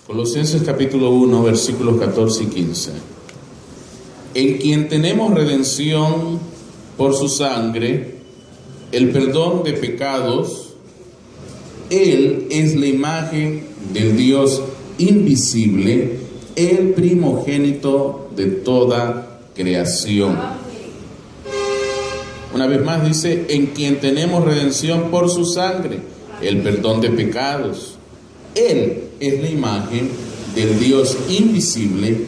Colosenses capítulo 1, versículos 14 y 15. En quien tenemos redención por su sangre, el perdón de pecados. Él es la imagen del Dios invisible, el primogénito de toda creación. Una vez más dice, en quien tenemos redención por su sangre, el perdón de pecados. Él es la imagen del Dios invisible,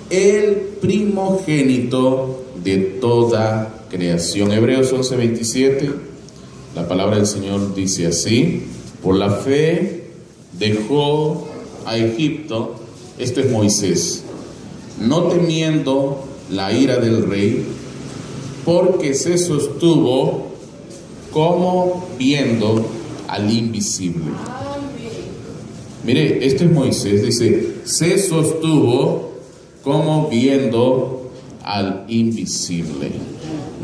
el primogénito de toda creación. Hebreos 11:27, la palabra del Señor dice así: por la fe dejó a Egipto, esto es Moisés, no temiendo la ira del rey, porque se sostuvo como viendo al invisible. Mire, esto es Moisés, dice, se sostuvo como viendo al invisible.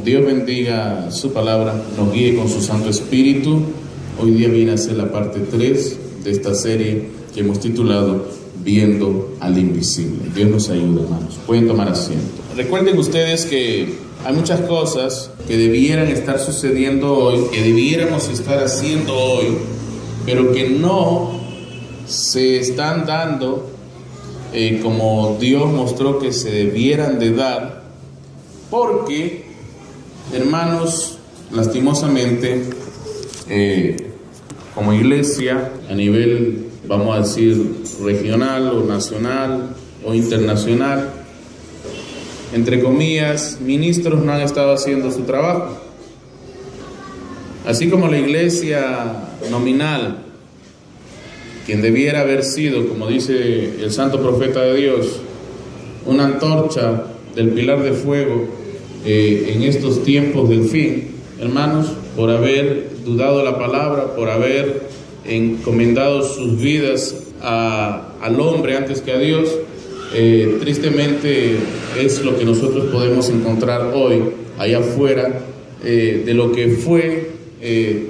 Dios bendiga su palabra, nos guíe con su Santo Espíritu. Hoy día viene a ser la parte 3 de esta serie que hemos titulado Viendo al Invisible. Dios nos ayude, hermanos. Pueden tomar asiento. Recuerden ustedes que hay muchas cosas que debieran estar sucediendo hoy, que debiéramos estar haciendo hoy, pero que no se están dando como Dios mostró que se debieran de dar, porque, hermanos, lastimosamente, como iglesia, a nivel, vamos a decir, regional o nacional o internacional, entre comillas, ministros no han estado haciendo su trabajo. Así como la iglesia nominal, quien debiera haber sido, como dice el santo profeta de Dios, una antorcha del pilar de fuego en estos tiempos del fin, hermanos, por haber dudado la palabra, por haber encomendado sus vidas al hombre antes que a Dios, tristemente es lo que nosotros podemos encontrar hoy allá afuera de lo que fue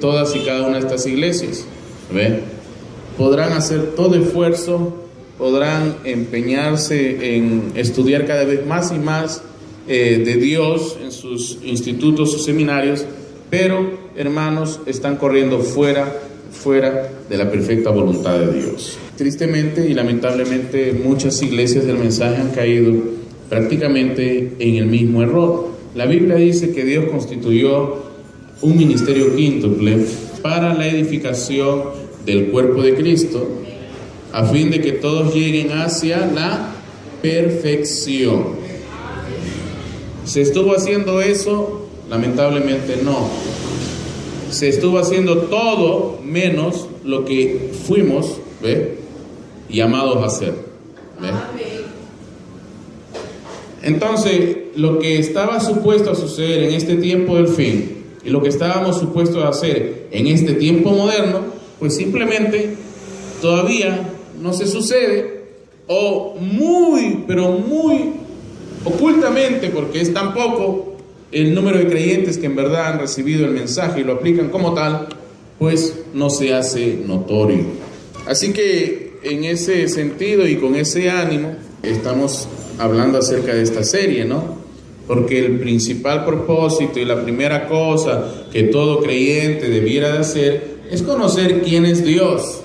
todas y cada una de estas iglesias. ¿Ve? Podrán hacer todo esfuerzo, podrán empeñarse en estudiar cada vez más y más de Dios en sus institutos o seminarios, pero, hermanos, están corriendo fuera de la perfecta voluntad de Dios. Tristemente y lamentablemente muchas iglesias del mensaje han caído prácticamente en el mismo error. La Biblia dice que Dios constituyó un ministerio quíntuple para la edificación del cuerpo de Cristo, a fin de que todos lleguen hacia la perfección. ¿Se estuvo haciendo eso? Lamentablemente no. Se estuvo haciendo todo menos lo que fuimos, llamados a hacer. Entonces, lo que estaba supuesto a suceder en este tiempo del fin y lo que estábamos supuestos a hacer en este tiempo moderno, pues simplemente todavía no se sucede, o pero muy ocultamente, porque es tan poco el número de creyentes que en verdad han recibido el mensaje y lo aplican como tal, pues no se hace notorio. Así que en ese sentido y con ese ánimo estamos hablando acerca de esta serie, ¿no? Porque el principal propósito y la primera cosa que todo creyente debiera de hacer es conocer quién es Dios,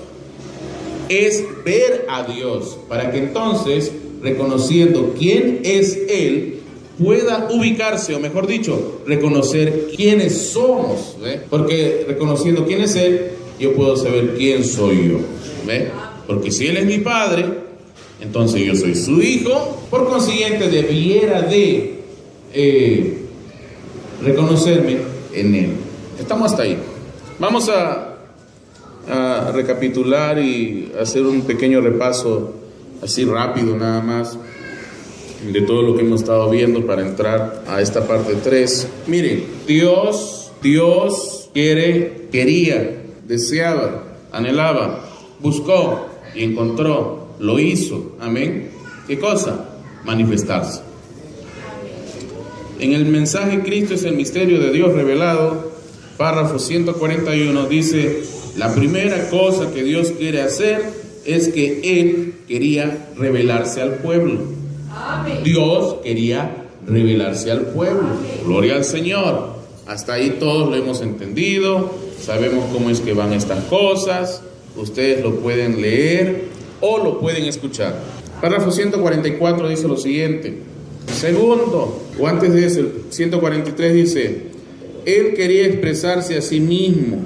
es ver a Dios, para que entonces, reconociendo quién es Él, pueda ubicarse, o mejor dicho, reconocer quiénes somos, ¿ve? Porque reconociendo quién es Él, yo puedo saber quién soy yo, ¿ve? Porque si Él es mi Padre, entonces yo soy su hijo, por consiguiente debiera de reconocerme en Él. Estamos hasta ahí. Vamos a recapitular y hacer un pequeño repaso así rápido nada más de todo lo que hemos estado viendo para entrar a esta parte 3. Miren, Dios quería, deseaba, anhelaba, buscó y encontró, lo hizo. Amén. ¿Qué cosa? Manifestarse. En el mensaje Cristo es el misterio de Dios revelado, párrafo 141, dice: la primera cosa que Dios quiere hacer es que Él quería revelarse al pueblo. Dios quería revelarse al pueblo. Gloria al Señor. Hasta ahí todos lo hemos entendido, sabemos cómo es que van estas cosas. Ustedes lo pueden leer o lo pueden escuchar. Párrafo 144 dice lo siguiente. Segundo, o antes de eso, el 143 dice: Él quería expresarse a sí mismo.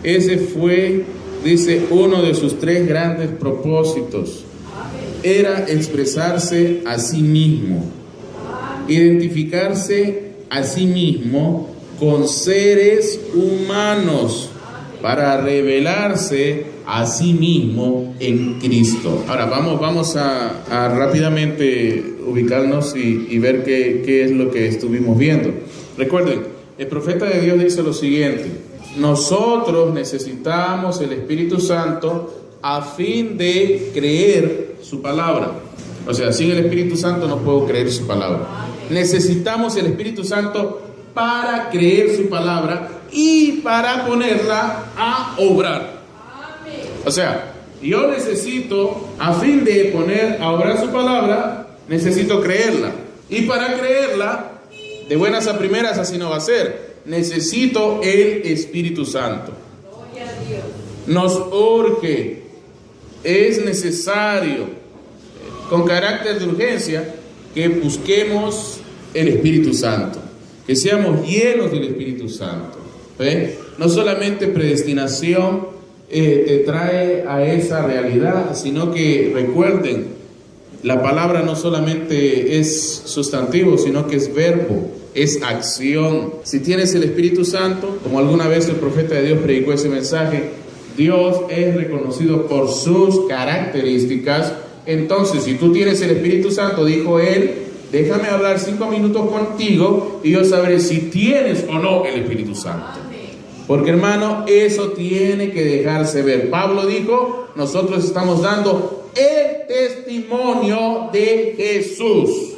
Ese fue, dice, uno de sus 3 grandes propósitos. Era expresarse a sí mismo, identificarse a sí mismo con seres humanos para revelarse a sí mismo en Cristo. Ahora vamos a rápidamente ubicarnos y ver qué es lo que estuvimos viendo. Recuerden, el profeta de Dios dice lo siguiente: nosotros necesitamos el Espíritu Santo a fin de creer su palabra. O sea, sin el Espíritu Santo no puedo creer su palabra. Necesitamos el Espíritu Santo para creer su palabra y para ponerla a obrar. O sea, yo necesito, a fin de poner a obrar su palabra, necesito creerla. Y para creerla, de buenas a primeras así no va a ser. Necesito el Espíritu Santo. Nos urge, es necesario, con carácter de urgencia, que busquemos el Espíritu Santo, que seamos llenos del Espíritu Santo. ¿Ve? No solamente predestinación te trae a esa realidad, sino que recuerden, la palabra no solamente es sustantivo, sino que es verbo, es acción. Si tienes el Espíritu Santo, como alguna vez el profeta de Dios predicó ese mensaje, Dios es reconocido por sus características. Entonces, si tú tienes el Espíritu Santo, dijo él, déjame hablar 5 minutos contigo y yo sabré si tienes o no el Espíritu Santo. Porque, hermano, eso tiene que dejarse ver. Pablo dijo, nosotros estamos dando el testimonio de Jesús.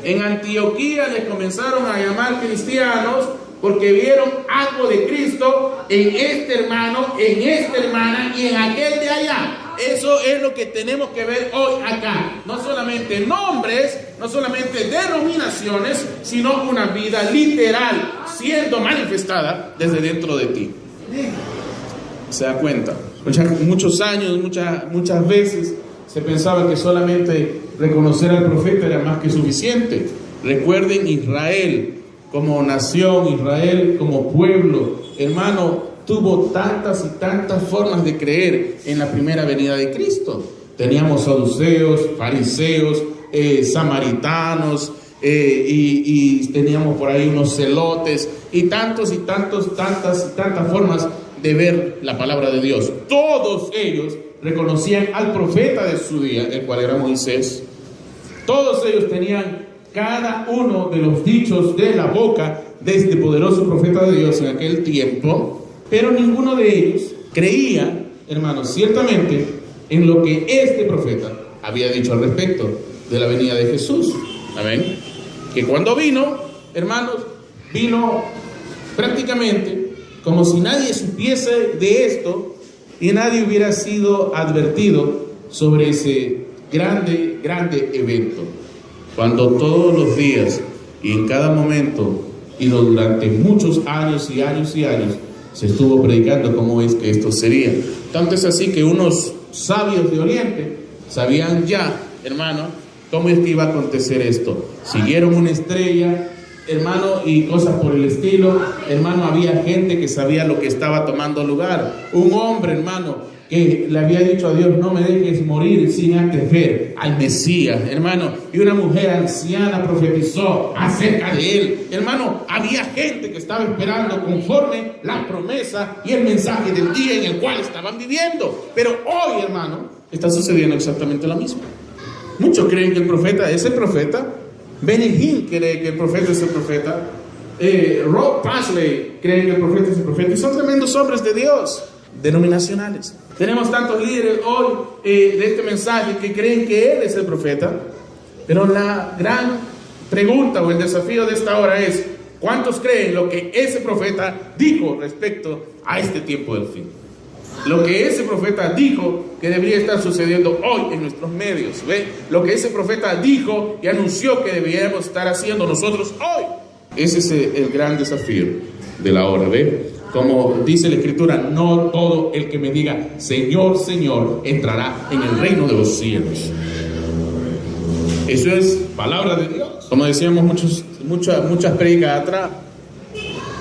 En Antioquía les comenzaron a llamar cristianos porque vieron algo de Cristo en este hermano, en esta hermana y en aquel de allá. Eso es lo que tenemos que ver hoy acá. No solamente nombres, no solamente denominaciones, sino una vida literal siendo manifestada desde dentro de ti. ¿Se da cuenta? Muchos años, muchas veces se pensaba que solamente reconocer al profeta era más que suficiente. Recuerden, Israel como nación, Israel como pueblo, hermano, tuvo tantas y tantas formas de creer en la primera venida de Cristo. Teníamos saduceos, fariseos, samaritanos, y teníamos por ahí unos celotes y tantas formas de ver la palabra de Dios. Todos ellos reconocían al profeta de su día, el cual era Moisés. Todos ellos tenían cada uno de los dichos de la boca de este poderoso profeta de Dios en aquel tiempo, pero ninguno de ellos creía, hermanos, ciertamente en lo que este profeta había dicho al respecto de la venida de Jesús. Amén. Que cuando vino, hermanos, vino prácticamente como si nadie supiese de esto y nadie hubiera sido advertido sobre ese grande evento. Cuando todos los días y en cada momento y durante muchos años y años y años se estuvo predicando cómo es que esto sería. Tanto es así que unos sabios de Oriente sabían ya, hermano, cómo es que iba a acontecer esto. Siguieron una estrella, hermano, y cosas por el estilo. Hermano, había gente que sabía lo que estaba tomando lugar. Un hombre, hermano, que le había dicho a Dios, no me dejes morir sin antes ver al Mesías, hermano. Y una mujer anciana profetizó acerca de él. Hermano, había gente que estaba esperando conforme la promesa y el mensaje del día en el cual estaban viviendo. Pero hoy, hermano, está sucediendo exactamente lo mismo. Muchos creen que el profeta es el profeta. Benny Hinn cree que el profeta es el profeta. Rob Pashley cree que el profeta es el profeta. Y son tremendos hombres de Dios, denominacionales. Tenemos tantos líderes hoy de este mensaje que creen que él es el profeta. Pero la gran pregunta o el desafío de esta hora es: ¿cuántos creen lo que ese profeta dijo respecto a este tiempo del fin? Lo que ese profeta dijo que debería estar sucediendo hoy en nuestros medios, ¿ve? Lo que ese profeta dijo y anunció que deberíamos estar haciendo nosotros hoy. Ese es el gran desafío de la hora, ¿ve? Como dice la Escritura, no todo el que me diga Señor, Señor, entrará en el reino de los cielos. Eso es palabra de Dios. Como decíamos muchas prédicas atrás,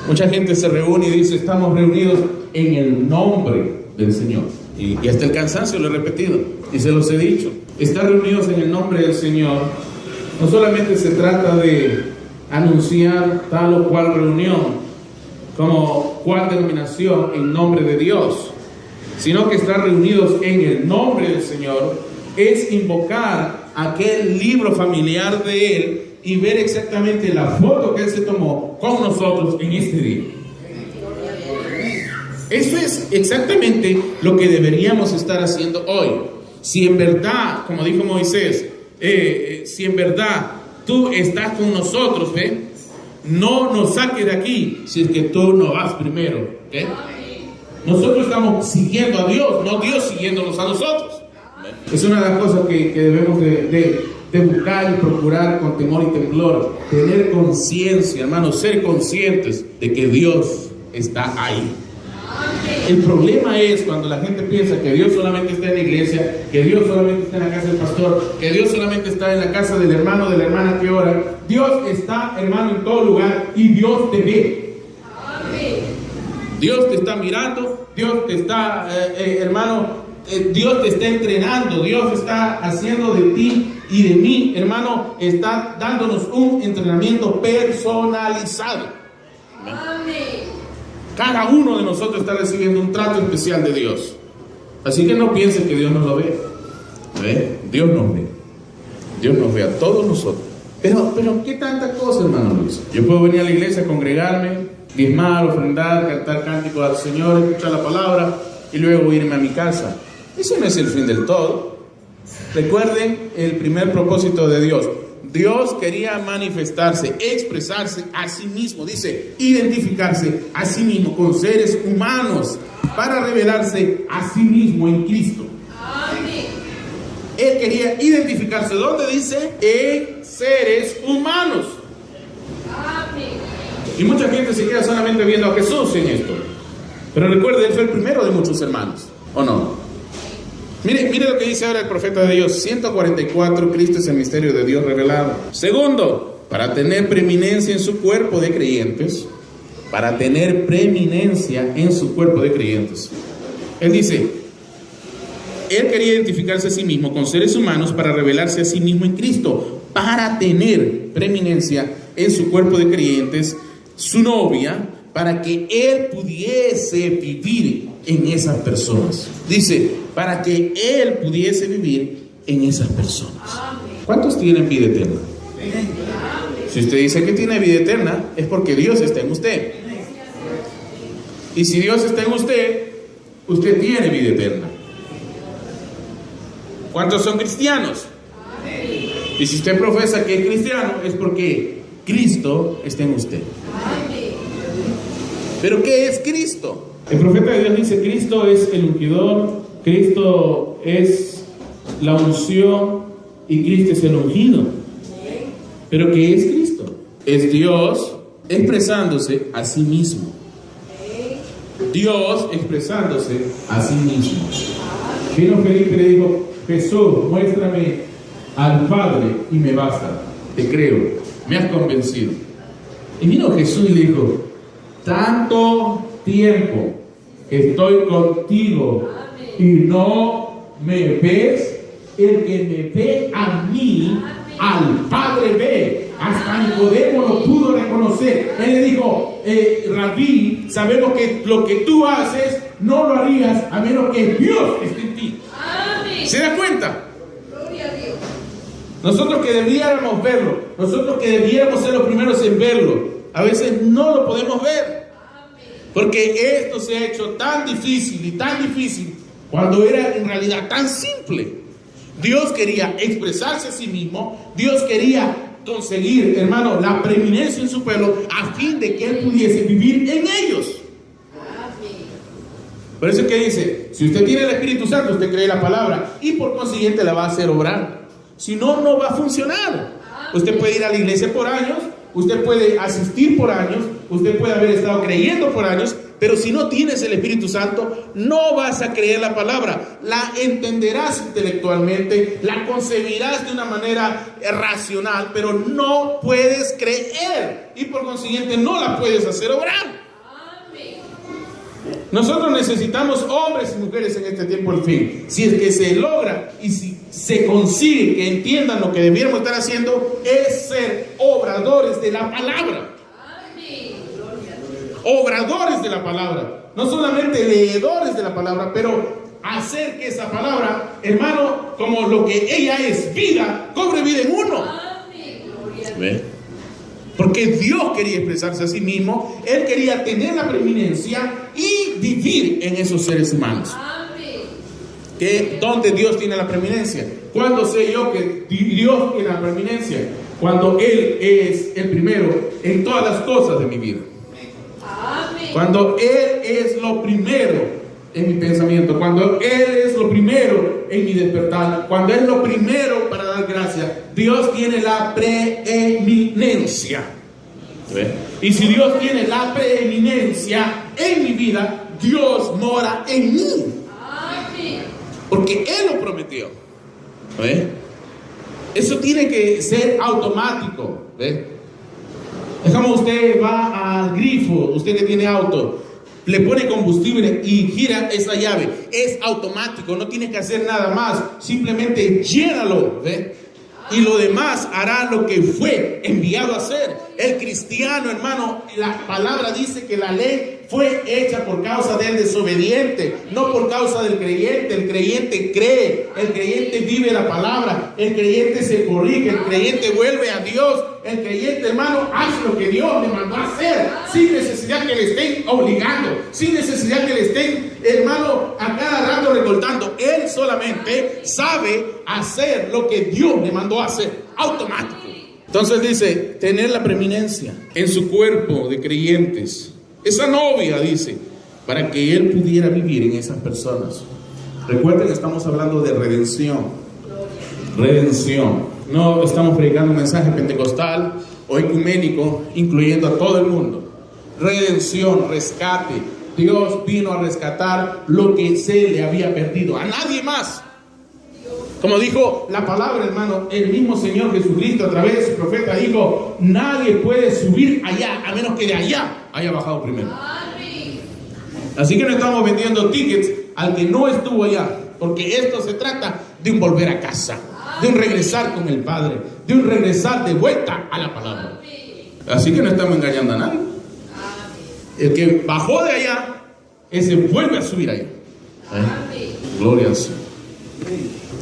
mucha gente se reúne y dice, estamos reunidos en el nombre del Señor. Y hasta el cansancio lo he repetido y se los he dicho. Estar reunidos en el nombre del Señor no solamente se trata de anunciar tal o cual reunión, como cual denominación en nombre de Dios, sino que estar reunidos en el nombre del Señor es invocar aquel libro familiar de Él y ver exactamente la foto que Él se tomó con nosotros en este día. Eso es exactamente lo que deberíamos estar haciendo hoy. Si en verdad, como dijo Moisés, si en verdad tú estás con nosotros, no nos saques de aquí si es que tú no vas primero. Nosotros estamos siguiendo a Dios, no Dios siguiéndonos a nosotros. Es una de las cosas que debemos de buscar y procurar con temor y temblor. Tener conciencia, hermanos, ser conscientes de que Dios está ahí. El problema es cuando la gente piensa que Dios solamente está en la iglesia, que Dios solamente está en la casa del pastor, que Dios solamente está en la casa del hermano o de la hermana que ora. Dios está, hermano, en todo lugar y Dios te ve. Dios te está mirando, Dios te está, Dios te está entrenando, Dios está haciendo de ti y de mí, hermano, está dándonos un entrenamiento personalizado. Amén. Cada uno de nosotros está recibiendo un trato especial de Dios. Así que no piensen que Dios no lo ve. Dios nos ve. Dios nos ve a todos nosotros. Pero ¿qué tanta cosa, hermano Luis? Yo puedo venir a la iglesia, congregarme, diezmar, ofrendar, cantar cánticos al Señor, escuchar la palabra y luego irme a mi casa. Ese no es el fin del todo. Recuerden el primer propósito de Dios. Dios quería manifestarse, expresarse a sí mismo, dice, identificarse a sí mismo con seres humanos para revelarse a sí mismo en Cristo. Amén. Él quería identificarse, ¿dónde dice? En seres humanos. Amén. Y mucha gente se queda solamente viendo a Jesús en esto. Pero recuerde, Él fue el primero de muchos hermanos, ¿o no? Mire lo que dice ahora el profeta de Dios. 144, Cristo es el misterio de Dios revelado. Segundo, para tener preeminencia en su cuerpo de creyentes. Para tener preeminencia en su cuerpo de creyentes. Él dice, Él quería identificarse a sí mismo con seres humanos para revelarse a sí mismo en Cristo. Para tener preeminencia en su cuerpo de creyentes, su novia, para que Él pudiese vivir en esas personas. Dice, para que Él pudiese vivir en esas personas. ¿Cuántos tienen vida eterna? Si usted dice que tiene vida eterna, es porque Dios está en usted. Y si Dios está en usted, usted tiene vida eterna. ¿Cuántos son cristianos? Y si usted profesa que es cristiano, es porque Cristo está en usted. ¿Pero qué es Cristo? El profeta de Dios dice, Cristo es el ungidor, Cristo es la unción y Cristo es el ungido. ¿Pero qué es Cristo? Es Dios expresándose a sí mismo. Dios expresándose a sí mismo. Vino Felipe y le dijo, Jesús, muéstrame al Padre y me basta. Te creo, me has convencido. Y vino Jesús y le dijo, tanto tiempo que estoy contigo y no me ves, el que me ve a mí, al Padre ve. Hasta Nicodemo lo pudo reconocer. Él le dijo, Rabí, sabemos que lo que tú haces no lo harías a menos que Dios esté en ti. Amén. ¿Se da cuenta? Gloria a Dios. Nosotros que debiéramos verlo, nosotros que debiéramos ser los primeros en verlo, a veces no lo podemos ver. Porque esto se ha hecho tan difícil y tan difícil cuando era en realidad tan simple. Dios quería expresarse a sí mismo, Dios quería conseguir, hermano, la preeminencia en su pueblo a fin de que Él pudiese vivir en ellos. Por eso es que dice, si usted tiene el Espíritu Santo, usted cree la palabra y por consiguiente la va a hacer obrar. Si no, no va a funcionar. Usted puede ir a la iglesia por años, usted puede asistir por años, usted puede haber estado creyendo por años, pero si no tienes el Espíritu Santo, no vas a creer la palabra. La entenderás intelectualmente, la concebirás de una manera racional, pero no puedes creer y por consiguiente no la puedes hacer obrar. Nosotros necesitamos hombres y mujeres en este tiempo al fin. Si es que se logra y si se consigue que entiendan lo que debiéramos estar haciendo, es ser obradores de la palabra. Obradores de la palabra. No solamente leedores de la palabra, pero hacer que esa palabra, hermano, como lo que ella es, vida, cobre vida en uno. ¿Ve? Porque Dios quería expresarse a sí mismo, Él quería tener la preeminencia y vivir en esos seres humanos. ¿Que ¿Dónde Dios tiene la preeminencia? ¿Cuándo sé yo que Dios tiene la preeminencia? Cuando Él es el primero en todas las cosas de mi vida. Cuando Él es lo primero en mi pensamiento, cuando Él es lo primero en mi despertar, cuando Él es lo primero para dar gracias, Dios tiene la preeminencia. ¿Sí? Y si Dios tiene la preeminencia en mi vida, Dios mora en mí. Porque Él lo prometió. ¿Sí? Eso tiene que ser automático. ¿Sí? Es como usted va al grifo, usted que tiene auto, le pone combustible y gira esa llave. Es automático, no tiene que hacer nada más. Simplemente llénalo, ¿ve? Y lo demás hará lo que fue enviado a hacer. El cristiano, hermano, la palabra dice que la ley fue hecha por causa del desobediente, no por causa del creyente. El creyente cree, el creyente vive la palabra, el creyente se corrige, el creyente vuelve a Dios, el creyente, hermano, hace lo que Dios le mandó a hacer, sin necesidad que le estén obligando, sin necesidad que le estén, hermano, a cada rato recortando. Él solamente sabe hacer lo que Dios le mandó a hacer, automático. Entonces dice, tener la preeminencia en su cuerpo de creyentes. Esa novia, dice, para que Él pudiera vivir en esas personas. Recuerden que estamos hablando de redención. Redención. No estamos predicando un mensaje pentecostal o ecuménico, incluyendo a todo el mundo. Redención, rescate. Dios vino a rescatar lo que se le había perdido. A nadie más. Como dijo la palabra, hermano, el mismo Señor Jesucristo a través de su profeta dijo, nadie puede subir allá a menos que de allá haya bajado primero. Así que no estamos vendiendo tickets al que no estuvo allá, porque esto se trata de un volver a casa, de un regresar con el Padre, de un regresar de vuelta a la palabra. Así que no estamos engañando a nadie. El que bajó de allá, ese vuelve a subir allá. Gloria al Señor.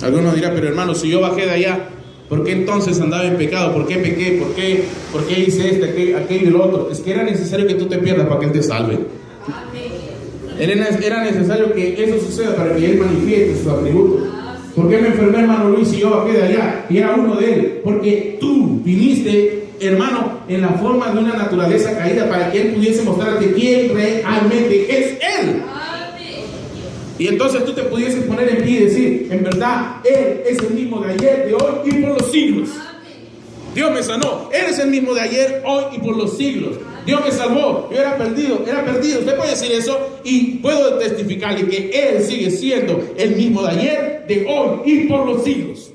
Algunos dirán, pero hermano, si yo bajé de allá, ¿por qué entonces andaba en pecado? ¿Por qué pequé? ¿Por qué hice aquello y lo otro? Es que era necesario que tú te pierdas para que Él te salve. Era necesario que eso suceda para que Él manifieste sus atributos. ¿Por qué me enfermé, hermano Luis, y yo bajé de allá? Y era uno de Él. Porque tú viniste, hermano, en la forma de una naturaleza caída para que Él pudiese mostrarte quién realmente es Él. Y entonces tú te pudieses poner en pie y decir, en verdad, Él es el mismo de ayer, de hoy y por los siglos. Dios me sanó. Él es el mismo de ayer, hoy y por los siglos. Dios me salvó. Yo era perdido. Usted puede decir eso y puedo testificarle que Él sigue siendo el mismo de ayer, de hoy y por los siglos.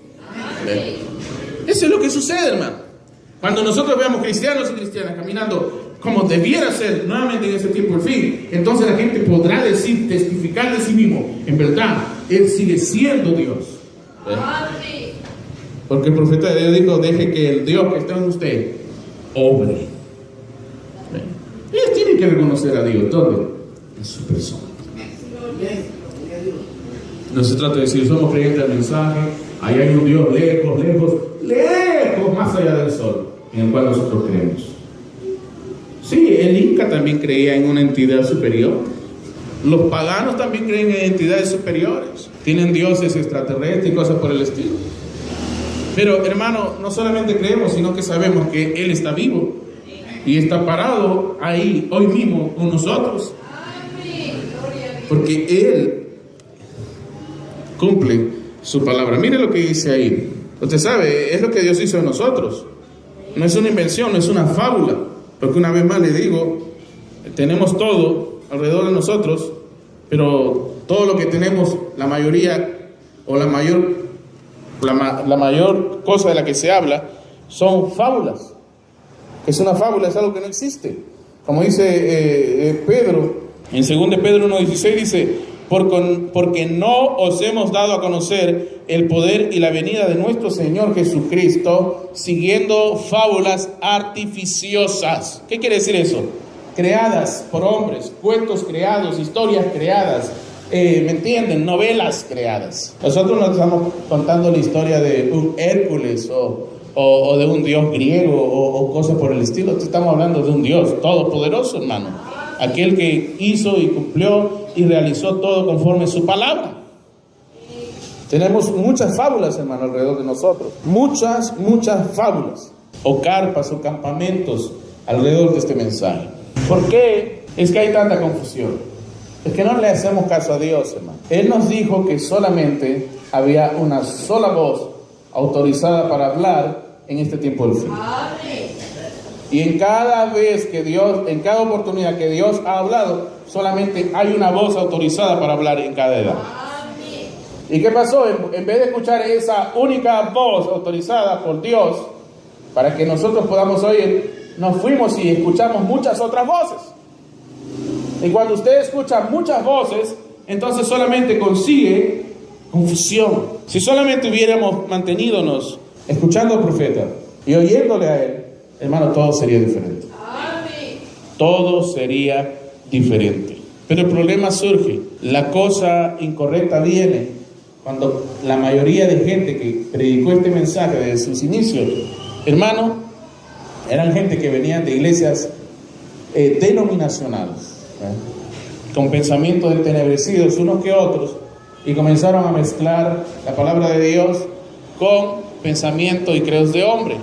Eso es lo que sucede, hermano. Cuando nosotros veamos cristianos y cristianas caminando como debiera ser nuevamente en ese tiempo el fin, entonces la gente podrá decir, testificar de sí mismo, en verdad, Él sigue siendo Dios. Porque el profeta de Dios dijo, deje que el Dios que está en usted obre. Ellos tienen que reconocer a Dios. ¿Dónde? En su persona. No se trata de decir, somos creyentes del mensaje, ahí hay un Dios lejos, más allá del sol, en el cual nosotros creemos. Sí, el Inca también creía en una entidad superior. Los paganos también creen en entidades superiores. Tienen dioses extraterrestres y cosas por el estilo. Pero, hermano, no solamente creemos, sino que sabemos que Él está vivo. Y está parado ahí, hoy mismo, con nosotros. porque Él cumple su palabra. Mire lo que dice ahí. Usted sabe, es lo que Dios hizo en nosotros. No es una invención, no es una fábula. Porque una vez más le digo, tenemos todo alrededor de nosotros, pero todo lo que tenemos, la mayoría o la mayor cosa de la que se habla son fábulas. Es una fábula, es algo que no existe. Como dice Pedro, en 2 Pedro 1:16 dice, porque no os hemos dado a conocer el poder y la venida de nuestro Señor Jesucristo, siguiendo fábulas artificiosas. ¿Qué quiere decir eso? Creadas por hombres, cuentos creados, historias creadas, ¿me entienden? Novelas creadas. Nosotros no estamos contando la historia de un Hércules o de un dios griego o cosas por el estilo. Estamos hablando de un Dios todopoderoso, hermano. Aquel que hizo y cumplió y realizó todo conforme a su palabra. Tenemos muchas fábulas, hermano, alrededor de nosotros. Muchas fábulas. O carpas o campamentos alrededor de este mensaje. ¿Por qué es que hay tanta confusión? Es que no le hacemos caso a Dios, hermano. Él nos dijo que solamente había una sola voz autorizada para hablar en este tiempo del fin. Y en cada oportunidad que Dios ha hablado, solamente hay una voz autorizada para hablar en cada edad. ¿Y qué pasó? En vez de escuchar esa única voz autorizada por Dios, para que nosotros podamos oír, nos fuimos y escuchamos muchas otras voces. Y cuando usted escucha muchas voces, entonces solamente consigue confusión. Si solamente hubiéramos mantenidonos escuchando al profeta y oyéndole a él, hermano, todo sería diferente. Todo sería diferente. Pero el problema surge, la cosa incorrecta viene cuando la mayoría de gente que predicó este mensaje desde sus inicios, hermano, eran gente que venían de iglesias denominacionales, con pensamientos entenebrecidos unos que otros, y comenzaron a mezclar la palabra de Dios con pensamientos y credos de hombre.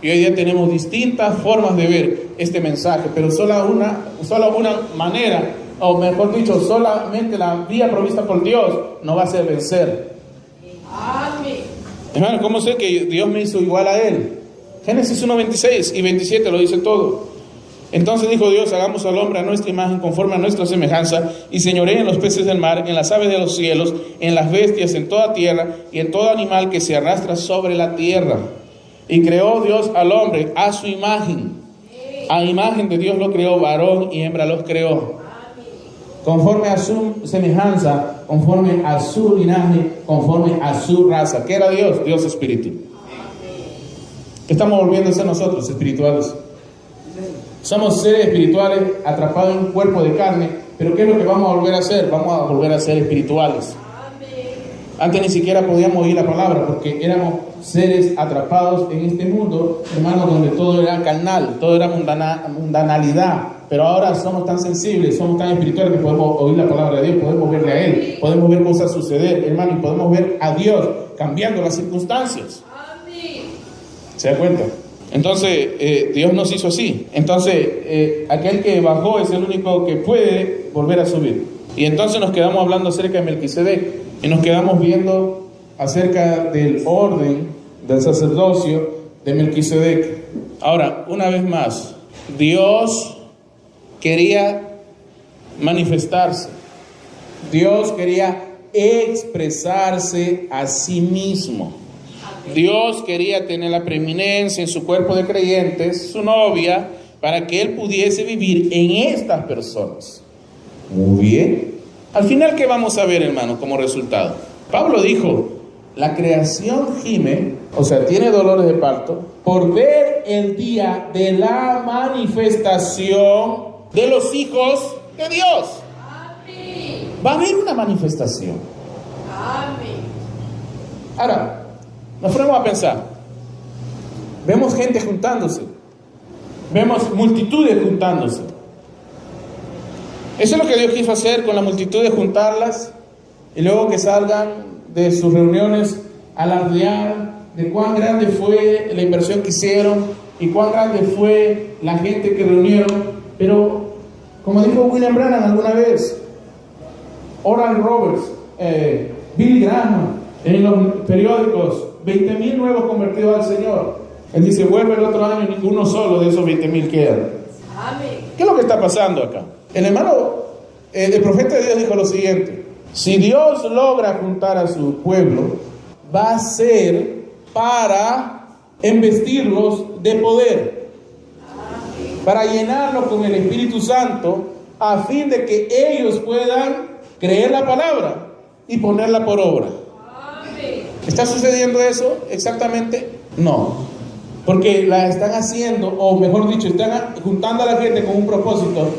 Y hoy día tenemos distintas formas de ver este mensaje, pero solo una manera, o mejor dicho, solamente la vía provista por Dios nos va a hacer vencer. Amén. Hermano, ¿cómo sé que Dios me hizo igual a Él? Génesis 1:26 y 27 lo dice todo. Entonces dijo Dios, hagamos al hombre a nuestra imagen, conforme a nuestra semejanza, y señoree en los peces del mar, en las aves de los cielos, en las bestias, en toda tierra, y en todo animal que se arrastra sobre la tierra. Y creó Dios al hombre a su imagen. A imagen de Dios lo creó, varón y hembra los creó. Conforme a su semejanza, conforme a su linaje, conforme a su raza. ¿Qué era Dios? Dios espíritu. ¿Qué estamos volviendo a ser nosotros, espirituales? Somos seres espirituales atrapados en un cuerpo de carne, pero ¿qué es lo que vamos a volver a hacer? Vamos a volver a ser espirituales. Antes ni siquiera podíamos oír la palabra porque éramos seres atrapados en este mundo, hermano, donde todo era carnal, todo era mundanalidad. Pero ahora somos tan sensibles, somos tan espirituales que podemos oír la palabra de Dios, podemos verle a Él, podemos ver cosas suceder, hermano, y podemos ver a Dios cambiando las circunstancias. ¿Se da cuenta? Entonces, Dios nos hizo así. Entonces, aquel que bajó es el único que puede volver a subir. Y entonces nos quedamos hablando acerca de Melquisedec y nos quedamos viendo acerca del orden del sacerdocio de Melquisedec. Ahora, una vez más, Dios quería manifestarse. Dios quería expresarse a sí mismo. Dios quería tener la preeminencia en su cuerpo de creyentes, su novia, para que Él pudiese vivir en estas personas. Muy bien. Al final, ¿qué vamos a ver, hermano, como resultado? Pablo dijo, la creación gime, o sea, tiene dolores de parto, por ver el día de la manifestación de los hijos de Dios. Amén. Va a haber una manifestación. Amén. Ahora, nos ponemos a pensar. Vemos gente juntándose. Vemos multitudes juntándose. Eso es lo que Dios quiso hacer con la multitud, de juntarlas y luego que salgan de sus reuniones alardear de cuán grande fue la inversión que hicieron y cuán grande fue la gente que reunieron. Pero, como dijo William Branham alguna vez, Oral Roberts, Billy Graham, en los periódicos, 20,000 nuevos convertidos al Señor. Él dice, vuelve el otro año, ninguno solo de esos 20,000 queda. ¿Qué es lo que está pasando acá? El hermano, el profeta de Dios dijo lo siguiente: si Dios logra juntar a su pueblo, va a ser para investirlos de poder, para llenarlos con el Espíritu Santo, a fin de que ellos puedan creer la palabra y ponerla por obra. ¿Está sucediendo eso exactamente? No, porque la están haciendo, o mejor dicho, están juntando a la gente con un propósito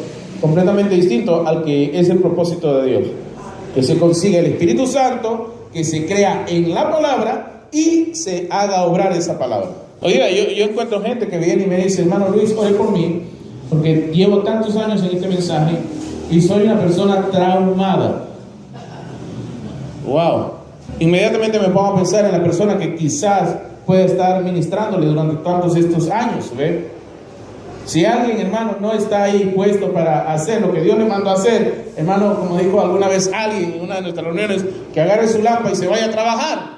completamente distinto al que es el propósito de Dios: que se consiga el Espíritu Santo, que se crea en la palabra y se haga obrar esa palabra. Oiga, yo encuentro gente que viene y me dice, hermano Luis, ore por mí, porque llevo tantos años en este mensaje y soy una persona traumada. Wow. Inmediatamente me pongo a pensar en la persona que quizás puede estar ministrándole durante tantos estos años, ¿ve? Si alguien, hermano, no está ahí puesto para hacer lo que Dios le mandó a hacer, hermano, como dijo alguna vez alguien en una de nuestras reuniones, que agarre su lámpara y se vaya a trabajar.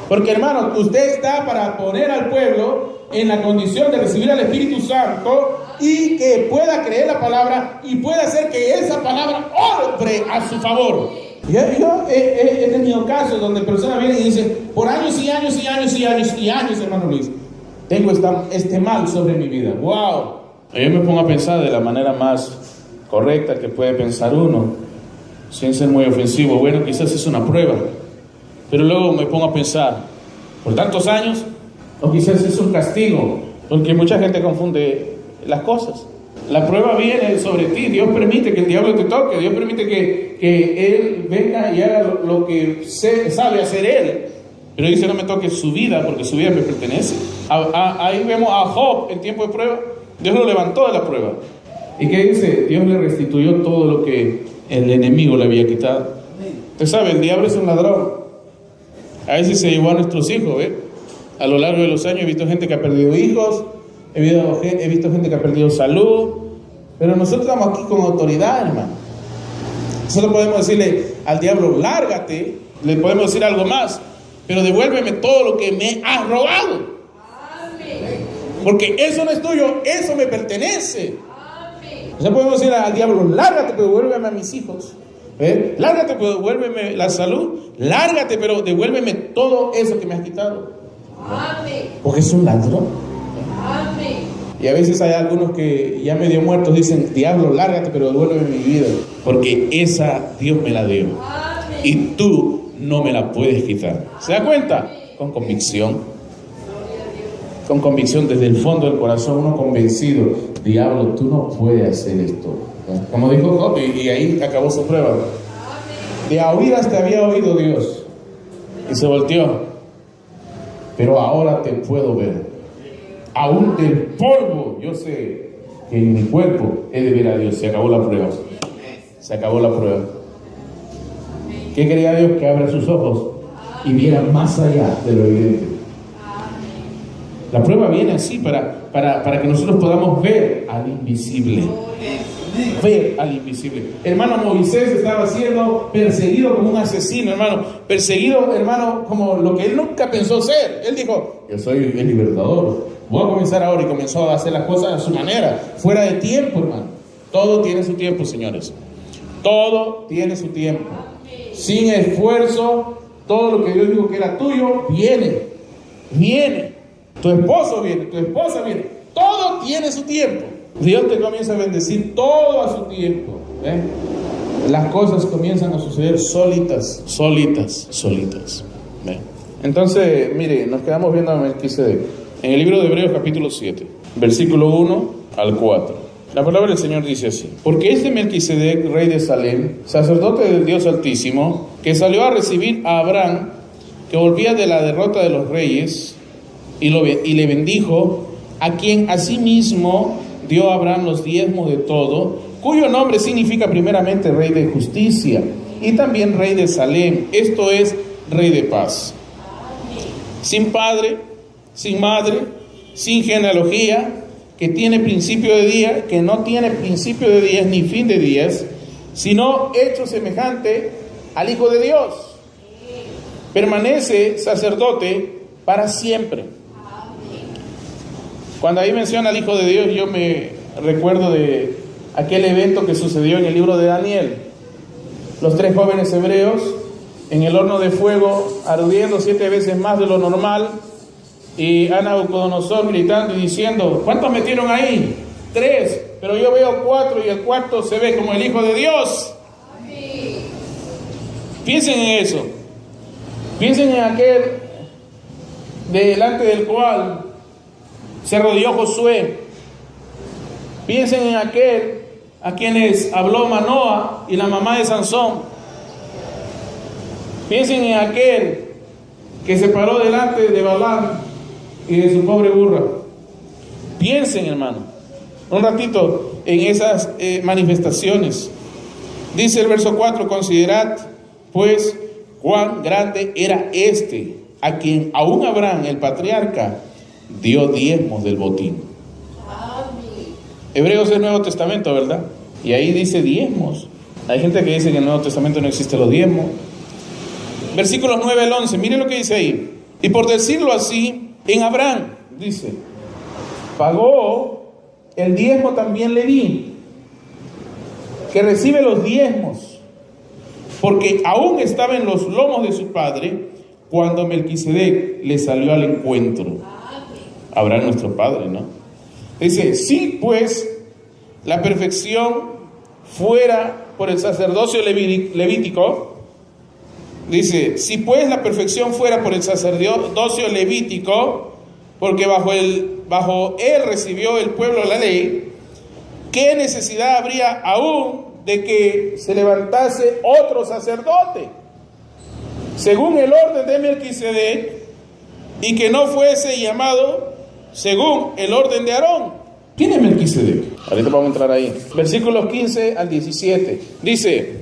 Porque, hermano, usted está para poner al pueblo en la condición de recibir al Espíritu Santo y que pueda creer la palabra y pueda hacer que esa palabra obre a su favor. Yo he tenido casos donde personas vienen y dicen, por años y años y años y años y años, hermano Luis, tengo este mal sobre mi vida. ¡Wow! Yo me pongo a pensar de la manera más correcta que puede pensar uno, sin ser muy ofensivo. Bueno, quizás es una prueba, pero luego me pongo a pensar, ¿por tantos años? O quizás es un castigo, porque mucha gente confunde las cosas. La prueba viene sobre ti. Dios permite que el diablo te toque. Dios permite que él venga y haga lo que sabe hacer él. Pero dice, no me toque su vida, porque su vida me pertenece. Ahí vemos a Job en tiempo de prueba. Dios lo levantó de la prueba. ¿Y qué dice? Dios le restituyó todo lo que el enemigo le había quitado. Usted sabe, el diablo es un ladrón. A veces se llevó a nuestros hijos, ¿ve? A lo largo de los años he visto gente que ha perdido hijos, he visto gente que ha perdido salud, pero nosotros estamos aquí con autoridad, hermano. Nosotros podemos decirle al diablo, lárgate, le podemos decir algo más, pero devuélveme todo lo que me has robado. Porque eso no es tuyo, eso me pertenece. Nosotros podemos decir al diablo, lárgate, pero devuélveme a mis hijos. Lárgate, pero devuélveme la salud. Lárgate, pero devuélveme todo eso que me has quitado. Porque es un ladrón. Y a veces hay algunos que ya medio muertos dicen, diablo, lárgate, pero devuélveme mi vida, porque esa Dios me la dio y tú no me la puedes quitar. ¿Se da cuenta? Con convicción desde el fondo del corazón, uno convencido, diablo, tú no puedes hacer esto, como dijo Job, y ahí acabó su prueba. De a oídas te había oído Dios y se volteó, pero ahora te puedo ver. Aún del polvo yo sé que en mi cuerpo he de ver a Dios. Se acabó la prueba. Se acabó la prueba. ¿Qué quería Dios? Que abra sus ojos y viera más allá de lo evidente. La prueba viene así para que nosotros podamos ver al invisible. Ver al invisible. Hermano, Moisés estaba siendo perseguido como un asesino, hermano. Perseguido, hermano, como lo que él nunca pensó ser. Él dijo, yo soy el libertador. Voy a comenzar ahora, y comenzó a hacer las cosas a su manera, fuera de tiempo, hermano. Todo tiene su tiempo, señores. Todo tiene su tiempo. Sin esfuerzo, todo lo que Dios dijo que era tuyo, viene. Tu esposo viene, tu esposa viene. Todo tiene su tiempo. Dios te comienza a bendecir todo a su tiempo. Las cosas comienzan a suceder solitas. Entonces, mire, nos quedamos viendo a Melquisedec. En el libro de Hebreos capítulo 7, versículo 1 al 4. La palabra del Señor dice así: porque este Melquisedec, rey de Salem, sacerdote del Dios Altísimo, que salió a recibir a Abraham, que volvía de la derrota de los reyes, y le bendijo, a quien asimismo dio a Abraham los diezmos de todo, cuyo nombre significa primeramente rey de justicia, y también rey de Salem, esto es, rey de paz. Sin padre, sin madre, sin genealogía, que tiene principio de día, que no tiene principio de días ni fin de días, sino hecho semejante al Hijo de Dios. Permanece sacerdote para siempre. Cuando ahí menciona al Hijo de Dios, yo me recuerdo de aquel evento que sucedió en el libro de Daniel. Los 3 jóvenes hebreos en el horno de fuego, ardiendo 7 veces más de lo normal, y a Nabucodonosor gritando y diciendo: ¿cuántos metieron ahí? 3, pero yo veo 4 y el cuarto se ve como el Hijo de Dios. Piensen en eso. Piensen en aquel delante del cual se rodeó Josué. Piensen en aquel a quienes habló Manoa y la mamá de Sansón. Piensen en aquel que se paró delante de Balaam y de su pobre burra. Piensen, hermano, un ratito en esas manifestaciones. Dice el verso 4: considerad pues cuán grande era este, a quien aún Abraham, el patriarca, dio diezmos del botín. Hebreos es el Nuevo Testamento, ¿verdad? Y ahí dice diezmos. Hay gente que dice que en el Nuevo Testamento no existen los diezmos. Versículos 9 al 11, miren lo que dice ahí. Y por decirlo así, en Abraham, dice, pagó el diezmo también Leví, que recibe los diezmos, porque aún estaba en los lomos de su padre cuando Melquisedec le salió al encuentro. Abraham nuestro padre, ¿no? Dice, si pues la perfección fuera por el sacerdocio levítico, dice, si pues la perfección fuera por el sacerdocio levítico, porque bajo él recibió el pueblo la ley, ¿qué necesidad habría aún de que se levantase otro sacerdote según el orden de Melquisedec, y que no fuese llamado según el orden de Aarón? ¿Quién es Melquisedec? Ahorita vamos a entrar ahí. Versículos 15 al 17. Dice,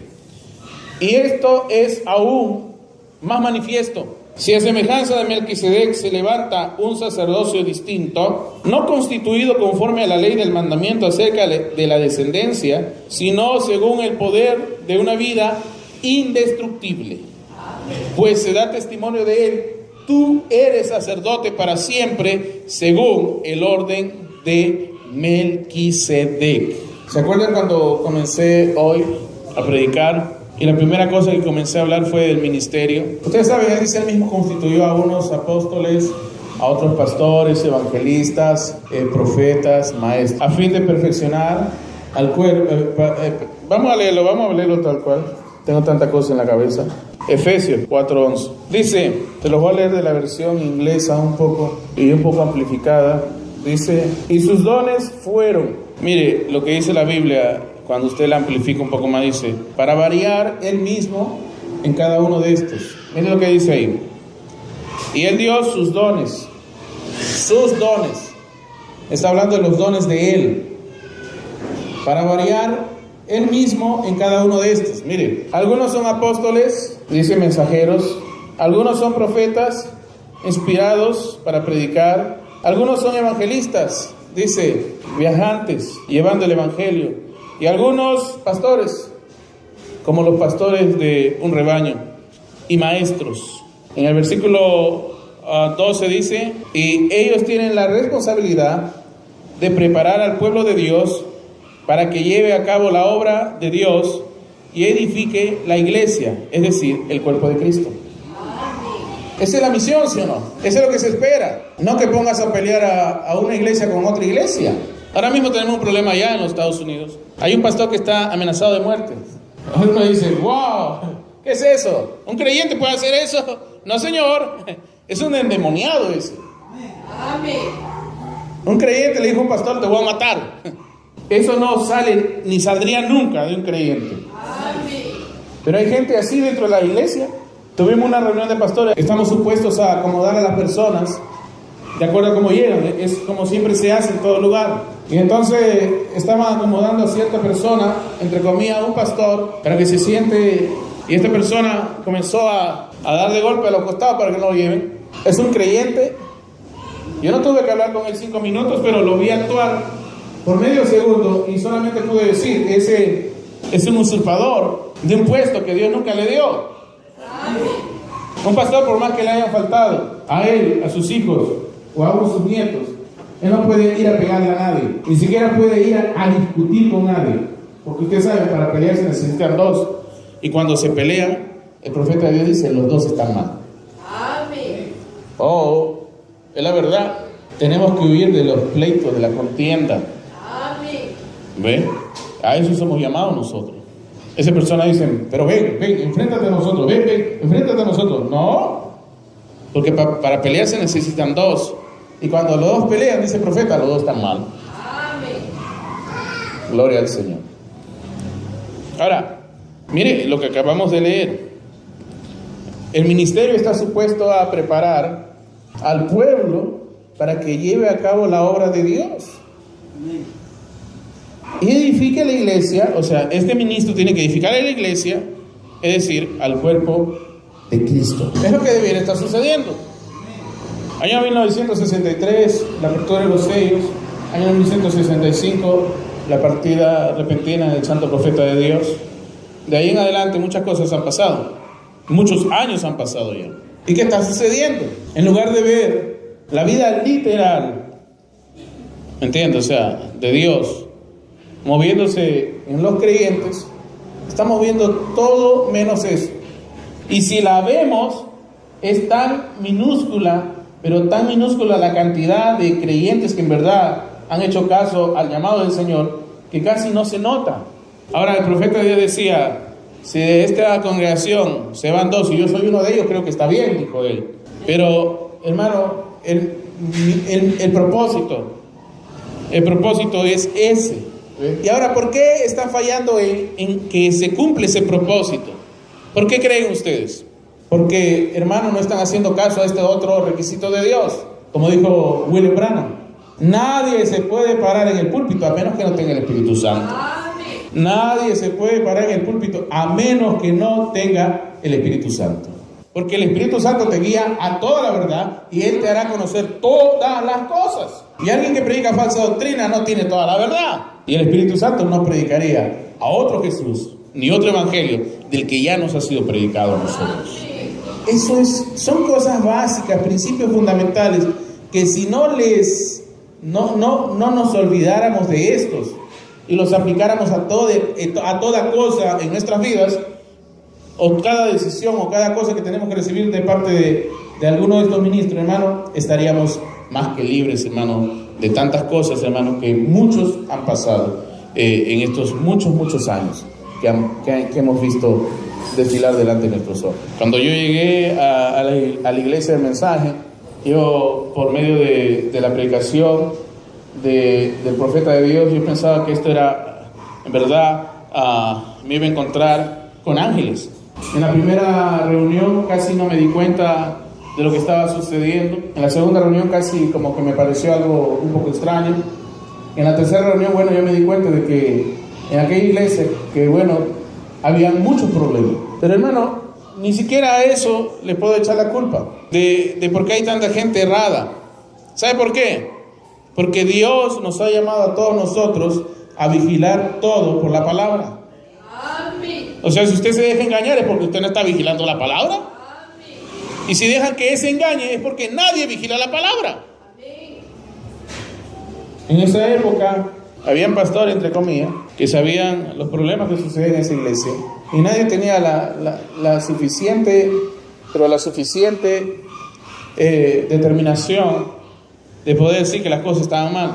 y esto es aún más manifiesto: si a semejanza de Melquisedec se levanta un sacerdocio distinto, no constituido conforme a la ley del mandamiento acerca de la descendencia, sino según el poder de una vida indestructible, pues se da testimonio de él: tú eres sacerdote para siempre, según el orden de Melquisedec. ¿Se acuerdan cuando comencé hoy a predicar? Y la primera cosa que comencé a hablar fue del ministerio. Ustedes saben, él dice, él mismo constituyó a unos apóstoles, a otros pastores, evangelistas, profetas, maestros, a fin de perfeccionar al cuerpo. Vamos a leerlo tal cual. Tengo tanta cosa en la cabeza. Efesios 4:11. Dice, te lo voy a leer de la versión inglesa un poco y un poco amplificada. Dice, y sus dones fueron, mire lo que dice la Biblia, cuando usted la amplifica un poco más, dice, para variar él mismo en cada uno de estos. Mire lo que dice ahí. Y él dio sus dones. Sus dones. Está hablando de los dones de él. Para variar él mismo en cada uno de estos. Mire, algunos son apóstoles, dice mensajeros. Algunos son profetas, inspirados para predicar. Algunos son evangelistas, dice, viajantes, llevando el evangelio. Y algunos pastores, como los pastores de un rebaño, y maestros. En el versículo 12 dice, y ellos tienen la responsabilidad de preparar al pueblo de Dios para que lleve a cabo la obra de Dios y edifique la iglesia, es decir, el cuerpo de Cristo. Esa es la misión, ¿sí o no? Eso es lo que se espera. No que pongas a pelear a una iglesia con otra iglesia. Ahora mismo tenemos un problema allá en los Estados Unidos. Hay un pastor que está amenazado de muerte. Uno dice, wow, ¿qué es eso? ¿Un creyente puede hacer eso? No, señor, es un endemoniado ese. Amén. Un creyente le dijo a un pastor, te voy a matar. Eso no sale, ni saldría nunca de un creyente. Amén. Pero hay gente así dentro de la iglesia. Tuvimos una reunión de pastores. Estamos supuestos a acomodar a las personas de acuerdo a cómo llegan. Es como siempre se hace en todo lugar. Y entonces estaban acomodando a cierta persona, entre comillas, un pastor, para que se siente. Y esta persona comenzó a dar de golpe a los costados para que no lo lleven. Es un creyente. Yo no tuve que hablar con él 5 minutos, pero lo vi actuar por medio segundo y solamente pude decir, ese Es un usurpador de un puesto que Dios nunca le dio. Un pastor, por más que le haya faltado a él, a sus hijos o a sus nietos, él no puede ir a pegarle a nadie, ni siquiera puede ir a discutir con nadie, porque usted sabe, para pelear se necesitan dos, y cuando se pelean, el profeta de Dios dice, los dos están mal. Amén. Oh, es la verdad. Tenemos que huir de los pleitos, de la contienda. Amén. ¿Ve? A eso somos llamados nosotros. Esa persona dice, pero ven, enfréntate a nosotros, ven, enfréntate a nosotros. No, porque para pelear se necesitan dos. Y cuando los dos pelean, dice el profeta, los dos están mal. Amén. Gloria al Señor. Ahora, mire lo que acabamos de leer. El ministerio está supuesto a preparar al pueblo para que lleve a cabo la obra de Dios. Y edifique la iglesia, o sea, este ministro tiene que edificar a la iglesia, es decir, al cuerpo de Cristo. Es lo que debiera estar sucediendo. Año 1963, la apertura de los sellos. Año 1965, la partida repentina del santo profeta de Dios. De ahí en adelante muchas cosas han pasado. Muchos años han pasado ya. ¿Y qué está sucediendo? En lugar de ver la vida literal, ¿me entiendes? O sea, de Dios moviéndose en los creyentes, estamos viendo todo menos eso. Y si la vemos, es tan minúscula, pero tan minúscula la cantidad de creyentes que en verdad han hecho caso al llamado del Señor, que casi no se nota. Ahora, el profeta de Dios decía, si de esta congregación se van dos y yo soy uno de ellos, creo que está bien, dijo él. Pero, hermano, el propósito es ese. Y ahora, ¿por qué están fallando en que se cumple ese propósito? ¿Por qué creen ustedes? Porque, hermano, no están haciendo caso a este otro requisito de Dios. Como dijo William Branham, nadie se puede parar en el púlpito a menos que no tenga el Espíritu Santo. Nadie se puede parar en el púlpito a menos que no tenga el Espíritu Santo. Porque el Espíritu Santo te guía a toda la verdad y Él te hará conocer todas las cosas. Y alguien que predica falsa doctrina no tiene toda la verdad. Y el Espíritu Santo no predicaría a otro Jesús, ni otro evangelio del que ya nos ha sido predicado a nosotros. Son cosas básicas, principios fundamentales, que si no nos olvidáramos de estos y los aplicáramos a toda cosa en nuestras vidas, o cada decisión o cada cosa que tenemos que recibir de parte de alguno de estos ministros, hermano, estaríamos más que libres, hermano, de tantas cosas, hermano, que muchos han pasado en estos muchos años que hemos visto desfilar delante de nuestros ojos. Cuando yo llegué a la iglesia del mensaje, yo, por medio de la predicación del profeta de Dios, yo pensaba que esto era, en verdad, me iba a encontrar con ángeles. En la primera reunión casi no me di cuenta de lo que estaba sucediendo. En la segunda reunión casi como que me pareció algo un poco extraño. En la tercera reunión, bueno, yo me di cuenta de que en aquella iglesia, que bueno, había muchos problemas. Pero hermano, ni siquiera a eso le puedo echar la culpa de por qué hay tanta gente errada. ¿Sabe por qué? Porque Dios nos ha llamado a todos nosotros a vigilar todo por la palabra. O sea, si usted se deja engañar es porque usted no está vigilando la palabra. Y si dejan que ese engañe es porque nadie vigila la palabra. En esa época habían pastores, entre comillas, que sabían los problemas que suceden en esa iglesia. Y nadie tenía la suficiente determinación de poder decir que las cosas estaban mal.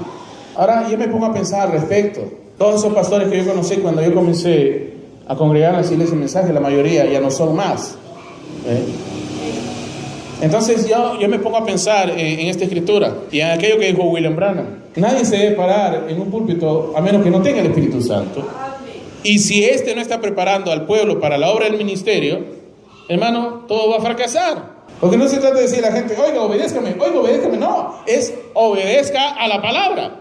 Ahora yo me pongo a pensar al respecto. Todos esos pastores que yo conocí cuando yo comencé a congregar en las iglesias de mensaje, la mayoría ya no son más. Entonces yo me pongo a pensar en esta escritura y en aquello que dijo William Branham. Nadie se debe parar en un púlpito a menos que no tenga el Espíritu Santo. Y si no está preparando al pueblo para la obra del ministerio, hermano, todo va a fracasar. Porque no se trata de decir a la gente, oiga, obedézcame, no, es obedezca a la palabra.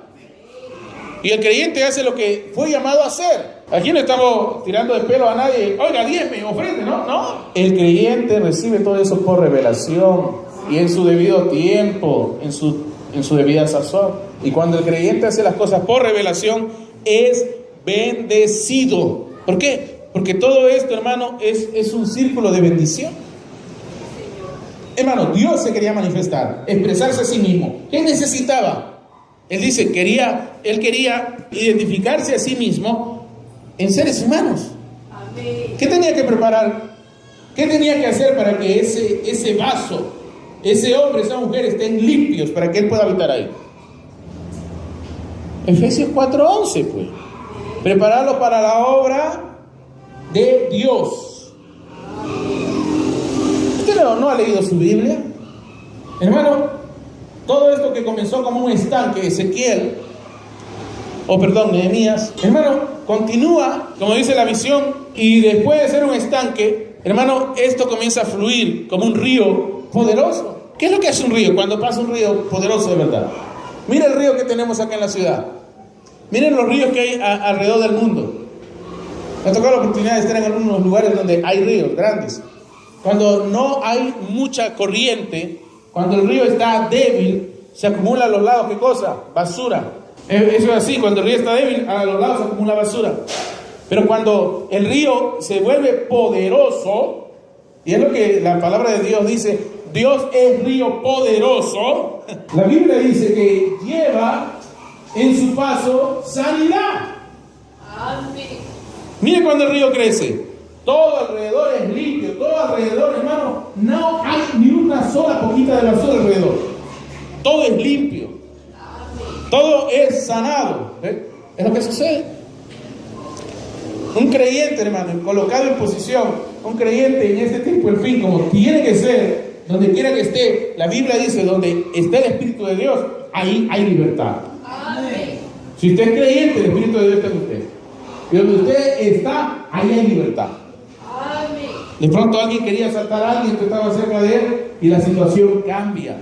Y el creyente hace lo que fue llamado a hacer. Aquí no estamos tirando de pelo a nadie, oiga, diezme, ofrende, no. El creyente recibe todo eso por revelación y en su debido tiempo, en su debida sazón. Y cuando el creyente hace las cosas por revelación, es bendecido. ¿Por qué? Porque todo esto, hermano, es un círculo de bendición. Hermano, Dios se quería manifestar, expresarse a sí mismo. ¿Qué necesitaba? Él dice, él quería identificarse a sí mismo en seres humanos. Amén. ¿Qué tenía que preparar? ¿Qué tenía que hacer para que ese vaso, ese hombre, esa mujer estén limpios para que Él pueda habitar ahí? Efesios 4:11, pues. Prepararlo para la obra de Dios. ¿Usted no ha leído su Biblia? Hermano, todo esto que comenzó como un estanque, Nehemías, hermano, continúa, como dice la visión, y después de ser un estanque, hermano, esto comienza a fluir como un río poderoso. ¿Qué es lo que hace un río cuando pasa un río poderoso de verdad? Mira el río que tenemos acá en la ciudad. Miren los ríos que hay alrededor del mundo. Me ha tocado la oportunidad de estar en algunos lugares donde hay ríos grandes. Cuando no hay mucha corriente, cuando el río está débil, se acumula a los lados, ¿qué cosa? Basura. Eso es así, cuando el río está débil, a los lados se acumula basura. Pero cuando el río se vuelve poderoso, y es lo que la palabra de Dios dice, Dios es río poderoso. La Biblia dice que lleva en su paso sanidad. Amén. Mire cuando el río crece, todo alrededor es limpio, todo alrededor, hermano, no hay ni una sola poquita de basura alrededor. Todo es limpio, todo es sanado. Es lo que sucede. Un creyente, hermano, colocado en posición, un creyente en este tiempo, el fin, como tiene que ser, donde quiera que esté, la Biblia dice, donde esté el Espíritu de Dios, ahí hay libertad. Amén. Si usted es creyente, el Espíritu de Dios está en usted. Y donde usted está, ahí hay libertad. Amén. De pronto alguien quería asaltar a alguien que estaba cerca de él y la situación cambia.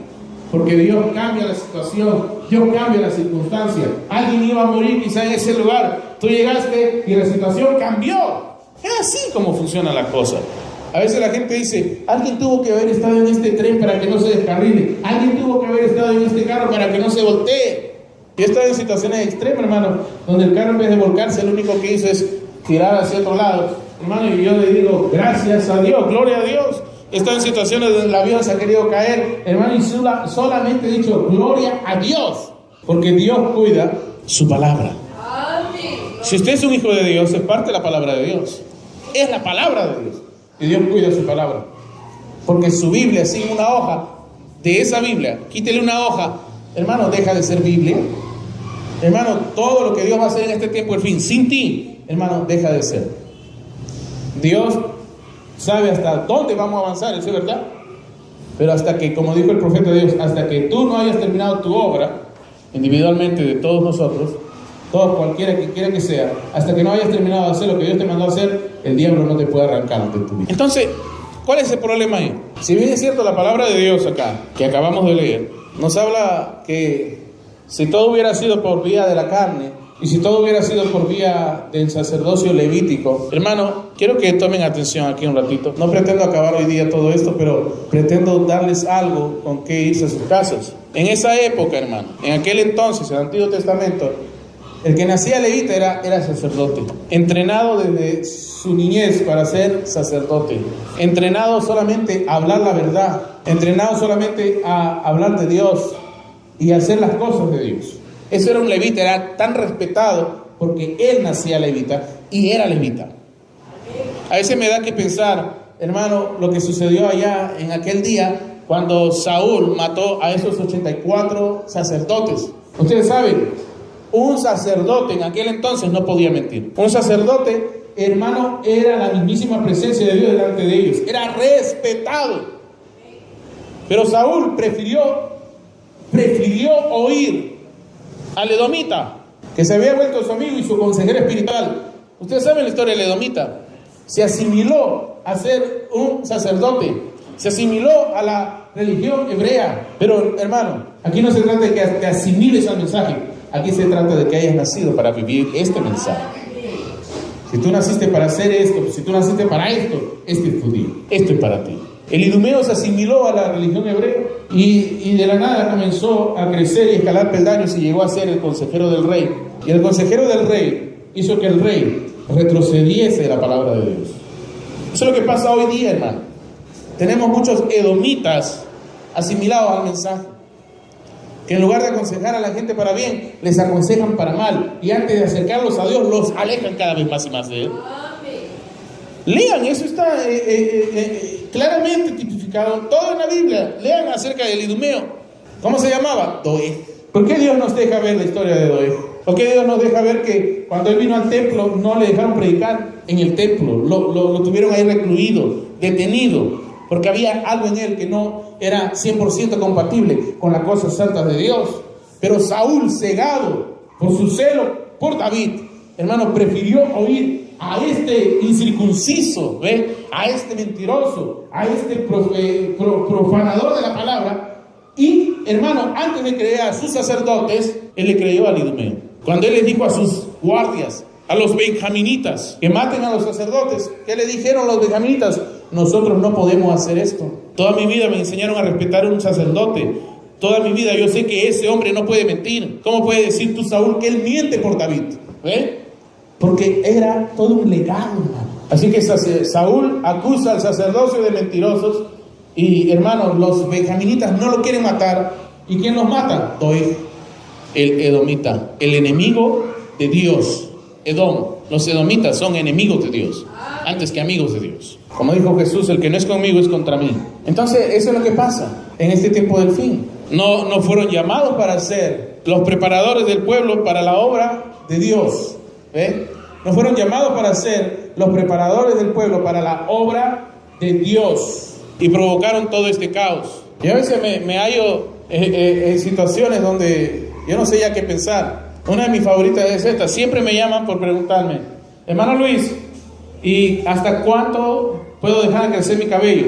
Porque Dios cambia la situación, Dios cambia la circunstancia. Alguien iba a morir quizá en ese lugar. Tú llegaste y la situación cambió. Es así como funcionan las cosas. A veces la gente dice, alguien tuvo que haber estado en este tren para que no se descarrile. Alguien tuvo que haber estado en este carro para que no se voltee. Yo he estado en situaciones extremas, hermano, donde el carro en vez de volcarse, lo único que hizo es tirar hacia otro lado. Hermano, y yo le digo, gracias a Dios, gloria a Dios. He estado en situaciones donde el avión se ha querido caer, hermano, y solamente he dicho, gloria a Dios, porque Dios cuida su palabra. Amén. Si usted es un hijo de Dios, es parte de la palabra de Dios. Es la palabra de Dios. Y Dios cuida su palabra. Porque su Biblia, sin una hoja, de esa Biblia, quítele una hoja, hermano, deja de ser Biblia. Hermano, todo lo que Dios va a hacer en este tiempo, el fin, sin ti, hermano, deja de ser. Dios sabe hasta dónde vamos a avanzar, eso es verdad. Pero hasta que, como dijo el profeta de Dios, hasta que tú no hayas terminado tu obra, individualmente de todos nosotros, todos, cualquiera que quiera que sea, hasta que no hayas terminado de hacer lo que Dios te mandó a hacer, el diablo no te puede arrancar de tu vida. Entonces, ¿cuál es el problema ahí? Si bien es cierto la palabra de Dios acá, que acabamos de leer, nos habla que si todo hubiera sido por vía de la carne, y si todo hubiera sido por vía del sacerdocio levítico, hermano, quiero que tomen atención aquí un ratito. No pretendo acabar hoy día todo esto, pero pretendo darles algo con qué irse a sus casas. En esa época, hermano, en aquel entonces, en el Antiguo Testamento, el que nacía levita era sacerdote, entrenado desde su niñez para ser sacerdote, entrenado solamente a hablar la verdad, entrenado solamente a hablar de Dios y a hacer las cosas de Dios. Eso era un levita, era tan respetado porque él nacía levita y era levita. A veces me da que pensar, hermano, lo que sucedió allá en aquel día cuando Saúl mató a esos 84 sacerdotes. Ustedes saben, un sacerdote en aquel entonces no podía mentir. Un sacerdote, hermano, era la mismísima presencia de Dios delante de ellos. Era respetado. Pero Saúl prefirió oír al edomita, que se había vuelto su amigo y su consejero espiritual. Ustedes saben la historia del edomita. Se asimiló a ser un sacerdote, se asimiló a la religión hebrea. Pero, hermano, aquí no se trata de que te asimiles al mensaje. Aquí se trata de que hayas nacido para vivir este mensaje. Si tú naciste para hacer esto, si tú naciste para esto, este es tu día, esto es para ti. El idumeo se asimiló a la religión hebrea y de la nada comenzó a crecer y escalar peldaños y llegó a ser el consejero del rey. Y el consejero del rey hizo que el rey retrocediese de la palabra de Dios. Eso es lo que pasa hoy día, hermano. Tenemos muchos edomitas asimilados al mensaje, que en lugar de aconsejar a la gente para bien, les aconsejan para mal, y antes de acercarlos a Dios, los alejan cada vez más y más de Él. Lean, eso está claramente tipificado todo en la Biblia. Lean acerca del idumeo. ¿Cómo se llamaba? Doeg. ¿Por qué Dios nos deja ver la historia de Doeg? ¿Por qué Dios nos deja ver que cuando él vino al templo no le dejaron predicar en el templo? Lo tuvieron ahí recluido, detenido, porque había algo en él que no era 100% compatible con las cosas santas de Dios. Pero Saúl, cegado por su celo por David, hermano, prefirió oír a este incircunciso, ¿ve? A este mentiroso, a este profanador de la palabra. Y, hermano, antes de creer a sus sacerdotes, él le creyó al idumeo. Cuando él les dijo a sus guardias, a los benjaminitas, que maten a los sacerdotes, ¿qué le dijeron los benjaminitas? Nosotros no podemos hacer esto. Toda mi vida me enseñaron a respetar a un sacerdote. Toda mi vida yo sé que ese hombre no puede mentir. ¿Cómo puede decir tú, Saúl, que él miente por David? ¿Ve? Porque era todo un legado, hermano. Así que Saúl acusa al sacerdocio de mentirosos. Y, hermanos, los benjaminitas no lo quieren matar. ¿Y quién los mata? Doeg, el edomita, el enemigo de Dios. Edom, los edomitas son enemigos de Dios, antes que amigos de Dios. Como dijo Jesús, el que no es conmigo es contra mí. Entonces, eso es lo que pasa en este tiempo del fin. No fueron llamados para ser los preparadores del pueblo para la obra de Dios. ¿Ve? No fueron llamados para ser los preparadores del pueblo para la obra de Dios. Y provocaron todo este caos. Yo a veces me hallo en situaciones donde yo no sé ya qué pensar. Una de mis favoritas es esta. Siempre me llaman por preguntarme, hermano Luis, ¿y hasta cuánto puedo dejar crecer mi cabello?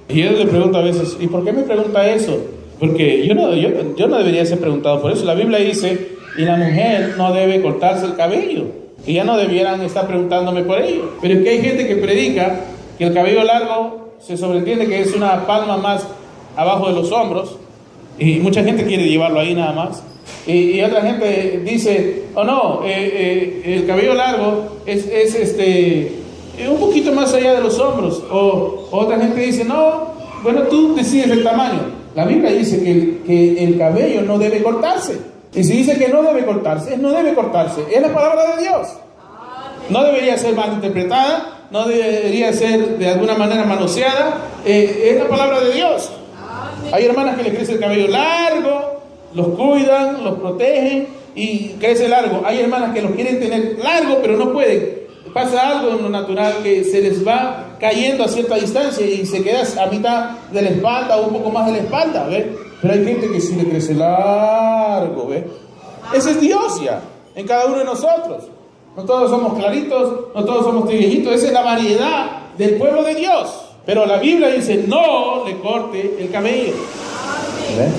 Y yo le pregunto a veces, ¿y por qué me pregunta eso? Porque yo no debería ser preguntado por eso. La Biblia dice, y la mujer no debe cortarse el cabello. Y ya no debieran estar preguntándome por ello. Pero es que hay gente que predica que el cabello largo se sobreentiende que es una palma más abajo de los hombros, y mucha gente quiere llevarlo ahí nada más. Y otra gente dice, oh no, el cabello largo es un poquito más allá de los hombros. O otra gente dice, no, bueno, tú decides el tamaño. La Biblia dice que el cabello no debe cortarse. Y si dice que no debe cortarse, no debe cortarse. Es la palabra de Dios. No debería ser malinterpretada, no debería ser de alguna manera manoseada. Es la palabra de Dios. Hay hermanas que les crece el cabello largo, los cuidan, los protegen y crece largo. Hay hermanas que los quieren tener largo, pero no pueden. Pasa algo en lo natural que se les va cayendo a cierta distancia y se queda a mitad de la espalda o un poco más de la espalda, ¿ves? Pero hay gente que sí le crece largo, ¿ves? Ese es Dios ya, en cada uno de nosotros. No todos somos claritos, no todos somos trigueñitos. Esa es la variedad del pueblo de Dios. Pero la Biblia dice, no le corte el cabello. ¿Ves?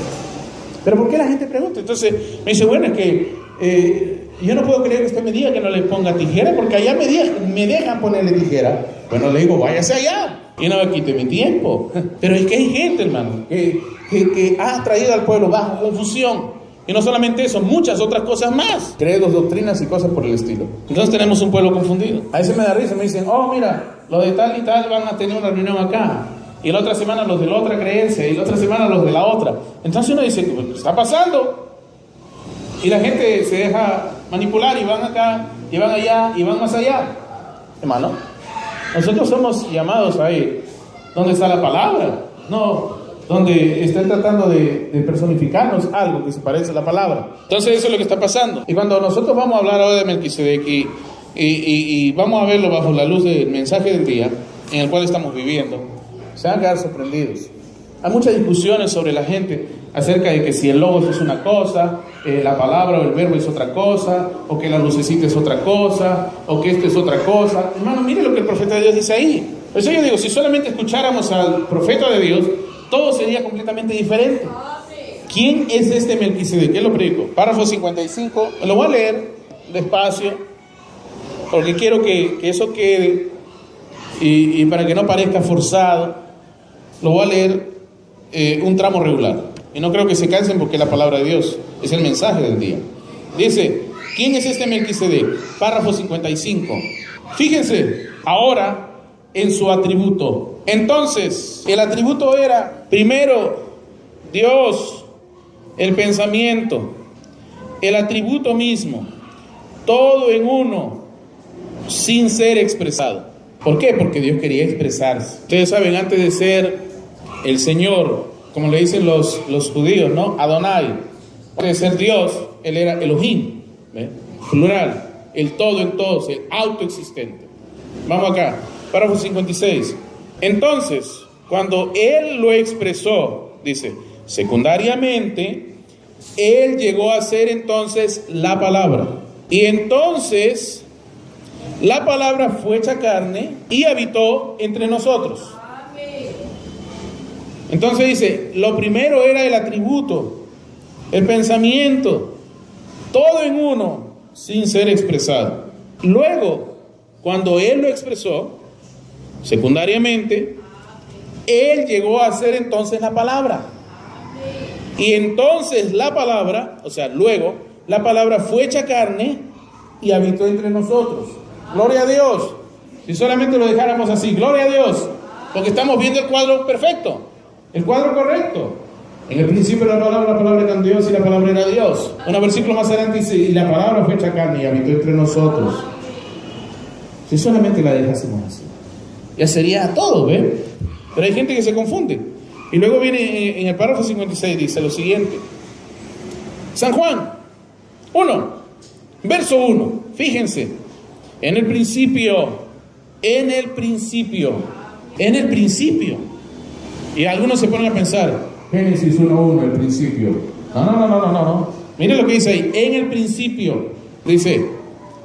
Pero ¿por qué la gente pregunta? Entonces me dice, bueno, es que yo no puedo creer que usted me diga que no le ponga tijera, porque allá me dejan ponerle tijera. Bueno, le digo, váyase allá y no me quite mi tiempo. Pero es que hay gente, hermano, que ha traído al pueblo bajo confusión. Y no solamente eso, muchas otras cosas más. Credos, doctrinas y cosas por el estilo. Entonces tenemos un pueblo confundido. A veces me da risa, me dicen, oh, mira, los de tal y tal van a tener una reunión acá. Y la otra semana los de la otra creencia. Y la otra semana los de la otra. Entonces uno dice, ¿qué está pasando? Y la gente se deja manipular y van acá, y van allá, y van más allá. Hermano, nosotros somos llamados a ir donde está la palabra, no donde están tratando de personificarnos algo que se parece a la palabra. Entonces eso es lo que está pasando. Y cuando nosotros vamos a hablar ahora de Melquisedec y vamos a verlo bajo la luz del mensaje del día en el cual estamos viviendo, se van a quedar sorprendidos. Hay muchas discusiones sobre la gente acerca de que si el logos es una cosa, la palabra o el verbo es otra cosa, o que la lucecita es otra cosa, o que esto es otra cosa. Hermano, mire lo que el profeta de Dios dice ahí. Por eso yo digo, si solamente escucháramos al profeta de Dios, todo sería completamente diferente. ¿Quién es este Melquisedec? ¿Qué lo predico? Párrafo 55. Lo voy a leer despacio, porque quiero que eso quede, y para que no parezca forzado, lo voy a leer un tramo regular. Y no creo que se cansen porque es la palabra de Dios, es el mensaje del día. Dice, ¿quién es este Melquisedec? Párrafo 55. Fíjense, ahora en su atributo. Entonces, el atributo era, primero, Dios, el pensamiento, el atributo mismo, todo en uno, sin ser expresado. ¿Por qué? Porque Dios quería expresarse. Ustedes saben, antes de ser el Señor, como le dicen los judíos, ¿no? Adonai, antes de ser Dios, Él era Elohim, ¿ve? Plural, el todo en todos, el autoexistente. Vamos acá, párrafo 56. Entonces, cuando Él lo expresó, dice, secundariamente, Él llegó a ser entonces la palabra. Y entonces, la palabra fue hecha carne y habitó entre nosotros. Entonces dice, lo primero era el atributo, el pensamiento, todo en uno, sin ser expresado. Luego, cuando Él lo expresó, secundariamente, Él llegó a ser entonces la palabra. Y entonces la palabra, o sea, luego, la palabra fue hecha carne y habitó entre nosotros. Gloria a Dios. Si solamente lo dejáramos así, gloria a Dios, porque estamos viendo el cuadro perfecto, el cuadro correcto. En el principio la palabra era con Dios y la palabra era Dios. Un versículo más adelante dice, y la palabra fue hecha carne y habitó entre nosotros. Si solamente la dejásemos así, ya sería todo, ¿ve? Pero hay gente que se confunde. Y luego viene en el párrafo 56, dice lo siguiente. San Juan 1, verso 1. Fíjense, en el principio. Y algunos se ponen a pensar, Génesis 1:1, el principio. No. Mire lo que dice ahí, en el principio. Dice,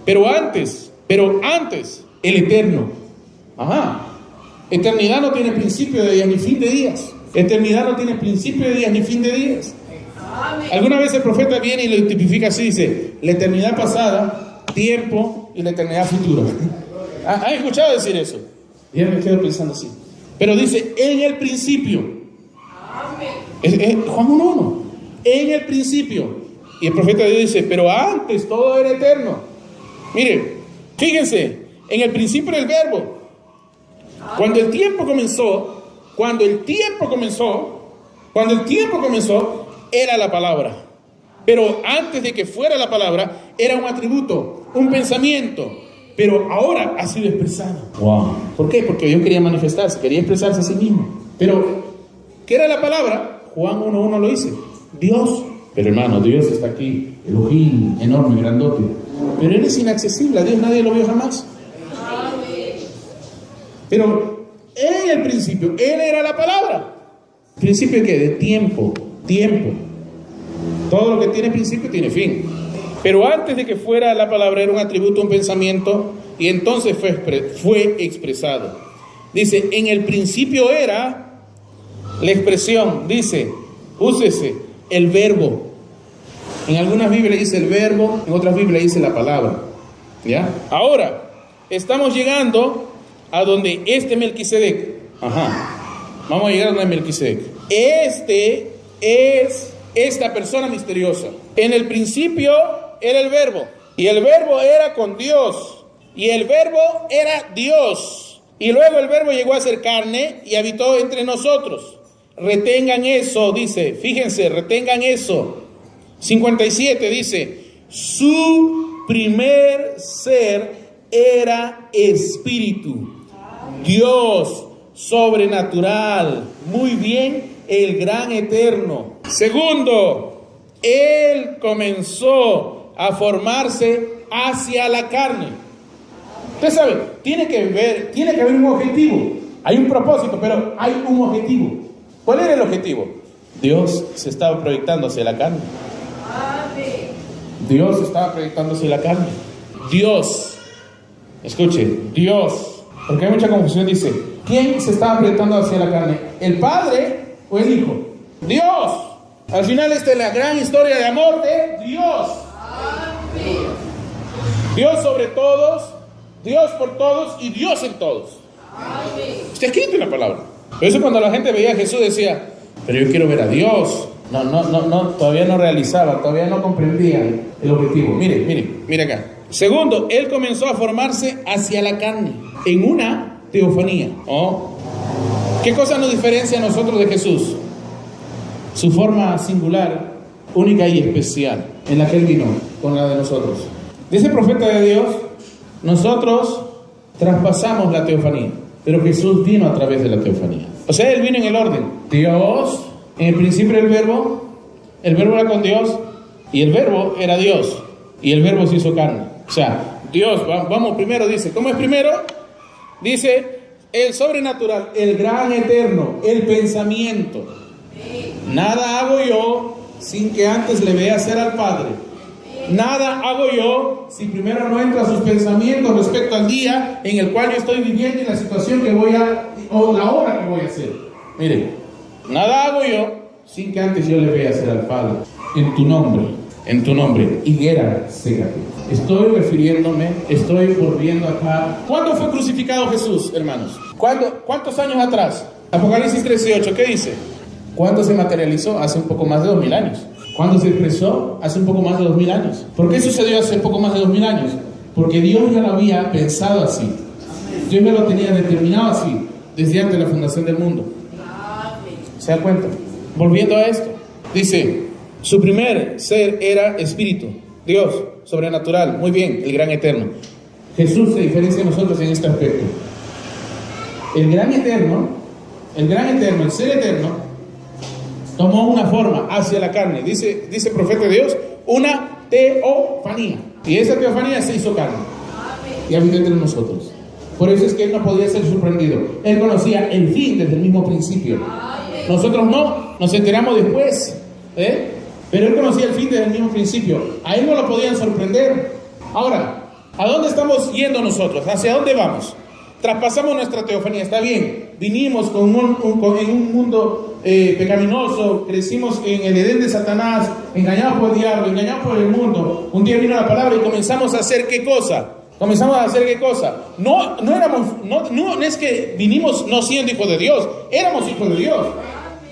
pero antes, el eterno. Ajá. Eternidad no tiene principio de días ni fin de días. Eternidad no tiene principio de días ni fin de días. Alguna vez el profeta viene y lo tipifica así, dice, la eternidad pasada, tiempo y la eternidad futura. ¿Han escuchado decir eso? Ya me quedo pensando así. Pero dice, en el principio. Juan 1:1. En el principio. Y el profeta Dios dice, pero antes todo era eterno. Mire, fíjense, en el principio era el verbo. Cuando el tiempo comenzó, era la palabra. Pero antes de que fuera la palabra, era un atributo, un pensamiento. Pero ahora ha sido expresado. Wow. ¿Por qué? Porque Dios quería manifestarse, quería expresarse a sí mismo. Pero, ¿qué era la palabra? Juan 1:1 lo dice. Dios. Pero hermano, Dios está aquí, Elohim, enorme, grandote. Pero Él es inaccesible, a Dios nadie lo vio jamás. Pero en el principio, Él era la palabra. ¿Principio qué? De tiempo. Todo lo que tiene principio tiene fin. Pero antes de que fuera la palabra era un atributo, un pensamiento, y entonces fue expresado. Dice, en el principio era la expresión, dice, úsese el verbo. En algunas Biblias dice el verbo, en otras Biblias dice la palabra. ¿Ya? Ahora, estamos llegando a donde Melquisedec. Vamos a llegar a donde Melquisedec. Este es esta persona misteriosa. En el principio era el verbo, y el verbo era con Dios, y el verbo era Dios, y luego el verbo llegó a ser carne y habitó entre nosotros. Retengan eso, dice, fíjense, retengan eso. 57 dice, su primer ser era espíritu, Dios sobrenatural, muy bien, el gran eterno. Segundo, Él comenzó a formarse hacia la carne. Usted sabe, tiene que haber un objetivo. Hay un propósito, pero hay un objetivo. ¿Cuál era el objetivo? Dios se estaba proyectando hacia la carne. Dios estaba proyectando hacia la carne. Dios, escuche, Dios, porque hay mucha confusión, dice, ¿quién se estaba proyectando hacia la carne? ¿El Padre o el Hijo? Dios. Al final esta es la gran historia de amor de Dios. Dios sobre todos, Dios por todos y Dios en todos. Está escrito en la palabra. Por eso cuando la gente veía a Jesús decía, pero yo quiero ver a Dios. No, todavía no realizaba, todavía no comprendía el objetivo. Mire acá. Segundo, Él comenzó a formarse hacia la carne, en una teofanía. ¿Oh? ¿Qué cosa nos diferencia a nosotros de Jesús? Su forma singular, única y especial, en la que Él vino con la de nosotros. Dice el profeta de Dios, nosotros traspasamos la teofanía, pero Jesús vino a través de la teofanía. O sea, Él vino en el orden. Dios, en el principio era el verbo era con Dios, y el verbo era Dios, y el verbo se hizo carne. O sea, Dios, vamos primero, dice, ¿cómo es primero? Dice, el sobrenatural, el gran eterno, el pensamiento. Nada hago yo sin que antes le vea hacer al Padre. Nada hago yo si primero no entra a sus pensamientos respecto al día en el cual yo estoy viviendo y la situación que voy a, o la hora que voy a hacer. Miren, nada hago yo sin que antes yo le vea hacer al Padre. En tu nombre, higuera, ségate. Estoy volviendo acá. ¿Cuándo fue crucificado Jesús, hermanos? ¿Cuántos años atrás? Apocalipsis 13:8, ¿qué dice? ¿Cuándo se materializó? Hace un poco más de 2000 años. ¿Cuándo se expresó? Hace un poco más de 2000 años. ¿Por qué sucedió hace poco más de 2000 años? Porque Dios ya lo había pensado así. Dios ya lo tenía determinado así, desde antes de la fundación del mundo. ¿Se da cuenta? Volviendo a esto, dice, su primer ser era espíritu, Dios, sobrenatural, muy bien, el gran eterno. Jesús se diferencia de nosotros en este aspecto. El gran eterno, el ser eterno, tomó una forma hacia la carne, dice el profeta de Dios, una teofanía. Y esa teofanía se hizo carne y habitó entre nosotros. Por eso es que Él no podía ser sorprendido. Él conocía el fin desde el mismo principio. Nosotros no, nos enteramos después, pero Él conocía el fin desde el mismo principio. A Él no lo podían sorprender. Ahora, ¿a dónde estamos yendo nosotros? ¿Hacia dónde vamos? Traspasamos nuestra teofanía, está bien. Vinimos en un mundo pecaminoso, crecimos en el Edén de Satanás, engañados por el diablo, engañados por el mundo. Un día vino la palabra y comenzamos a hacer ¿qué cosa? No es que vinimos no siendo hijos de Dios, éramos hijos de Dios.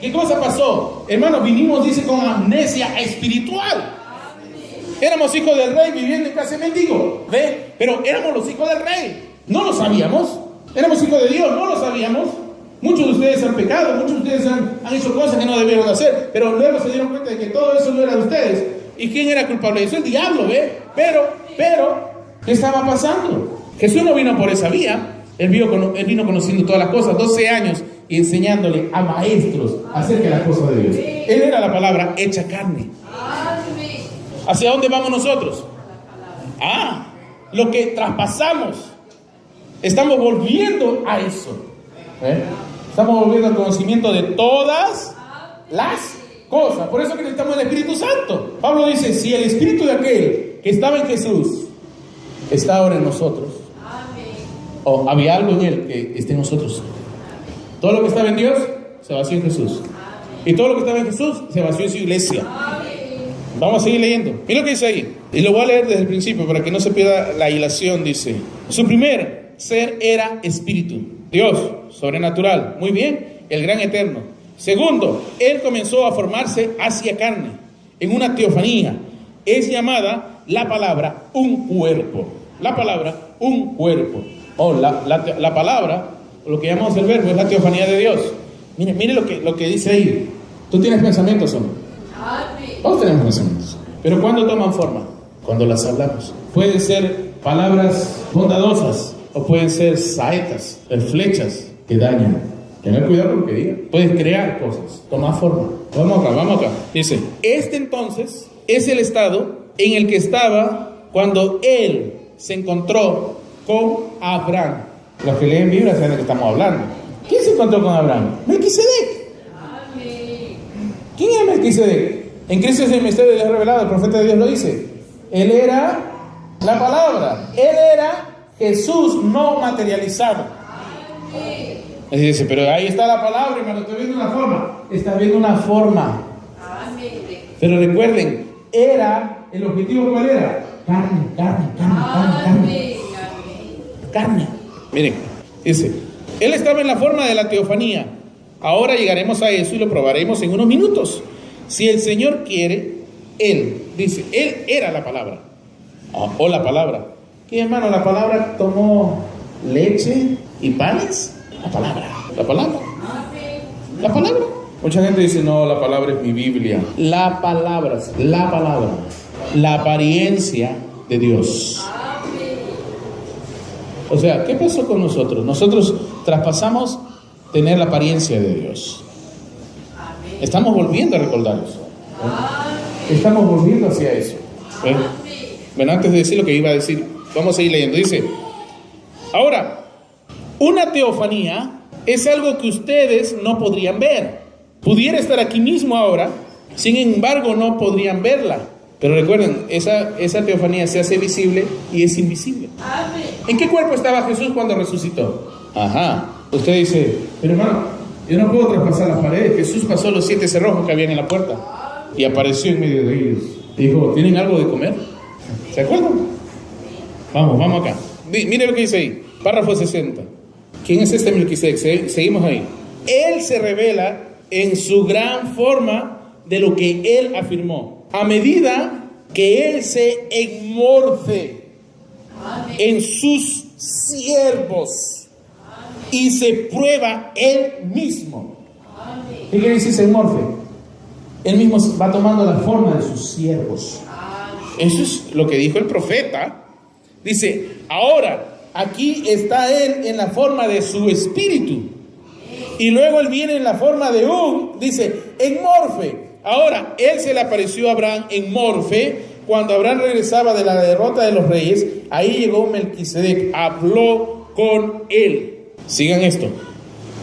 ¿Qué cosa pasó? Hermanos, vinimos, dice, con amnesia espiritual. Éramos hijos del rey viviendo en casa de mendigo, ¿ve? Pero éramos los hijos del rey. No lo sabíamos. Éramos hijos de Dios, no lo sabíamos. Muchos de ustedes han pecado, muchos de ustedes han hecho cosas que no debieron hacer, pero luego se dieron cuenta de que todo eso no era de ustedes. ¿Y quién era culpable de eso? El diablo, ¿ve? Pero, ¿qué estaba pasando? Jesús no vino por esa vía. Él vino conociendo todas las cosas, 12 años, y enseñándole a maestros acerca de las cosas de Dios. Él era la palabra hecha carne. ¿Hacia dónde vamos nosotros? Lo que traspasamos. Estamos volviendo a eso. Estamos volviendo al conocimiento de todas las cosas. Por eso que necesitamos el Espíritu Santo. Pablo dice, si el Espíritu de aquel que estaba en Jesús está ahora en nosotros, o había algo en Él que esté en nosotros. Todo lo que estaba en Dios se vació en Jesús. Y todo lo que estaba en Jesús se vació en su iglesia. Vamos a seguir leyendo. Mira lo que dice ahí. Y lo voy a leer desde el principio para que no se pierda la hilación. Dice, su primer ser era espíritu. Dios, sobrenatural. Muy bien, el gran eterno. Segundo, Él comenzó a formarse hacia carne, en una teofanía. Es llamada la palabra un cuerpo. La palabra un cuerpo. La palabra, lo que llamamos el verbo, es la teofanía de Dios. Mire lo que dice ahí. ¿Tú tienes pensamientos o no? Todos tenemos pensamientos. Pero ¿cuándo toman forma? Cuando las hablamos. Pueden ser palabras bondadosas o pueden ser saetas, flechas que dañan. Tener cuidado con lo que digan. Puedes crear cosas, tomar forma. Vamos acá. Dice, este entonces es el estado en el que estaba cuando Él se encontró con Abraham. Los que leen Biblia saben de qué estamos hablando. ¿Quién se encontró con Abraham? Melquisedec. ¿Quién es Melquisedec? En Cristo es el misterio de Dios revelado, el profeta de Dios lo dice. Él era la palabra. Él era Jesús no materializado. Y dice, pero ahí está la palabra, hermano, estoy viendo una forma. Está viendo una forma. Pero recuerden, el objetivo ¿cuál era? Carne. Miren, dice, Él estaba en la forma de la teofanía. Ahora llegaremos a eso y lo probaremos en unos minutos. Si el Señor quiere, Él, dice, Él era la palabra. O la palabra. ¿Qué, hermano? ¿La palabra tomó leche y panes? La palabra. La palabra. La palabra. Mucha gente dice, no, la palabra es mi Biblia. La palabra. La palabra. La apariencia de Dios. O sea, ¿qué pasó con nosotros? Nosotros traspasamos tener la apariencia de Dios. Estamos volviendo a recordar eso. Estamos volviendo hacia eso. Bueno, antes de decir lo que iba a decir, vamos a seguir leyendo. Dice, ahora, una teofanía es algo que ustedes no podrían ver. Pudiera estar aquí mismo ahora, sin embargo no podrían verla. Pero recuerden, esa teofanía se hace visible y es invisible. ¿En qué cuerpo estaba Jesús cuando resucitó? Ajá. Usted dice, pero hermano, yo no puedo traspasar las paredes. Jesús pasó los 7 cerrojos que habían en la puerta y apareció en medio de ellos. Dijo, ¿tienen algo de comer? ¿Se acuerdan? Vamos acá. Mire lo que dice ahí. Párrafo 60. ¿Quién es este Melquisedec? Seguimos ahí. Él se revela en su gran forma de lo que él afirmó. A medida que él se enmorce en sus siervos y se prueba él mismo. ¿Qué quiere decir se enmorce? Él mismo va tomando la forma de sus siervos. Eso es lo que dijo el profeta. Dice, ahora, aquí está él en la forma de su espíritu. Y luego él viene en la forma de dice, en morfe. Ahora, él se le apareció a Abraham en morfe. Cuando Abraham regresaba de la derrota de los reyes, ahí llegó Melquisedec, habló con él. Sigan esto.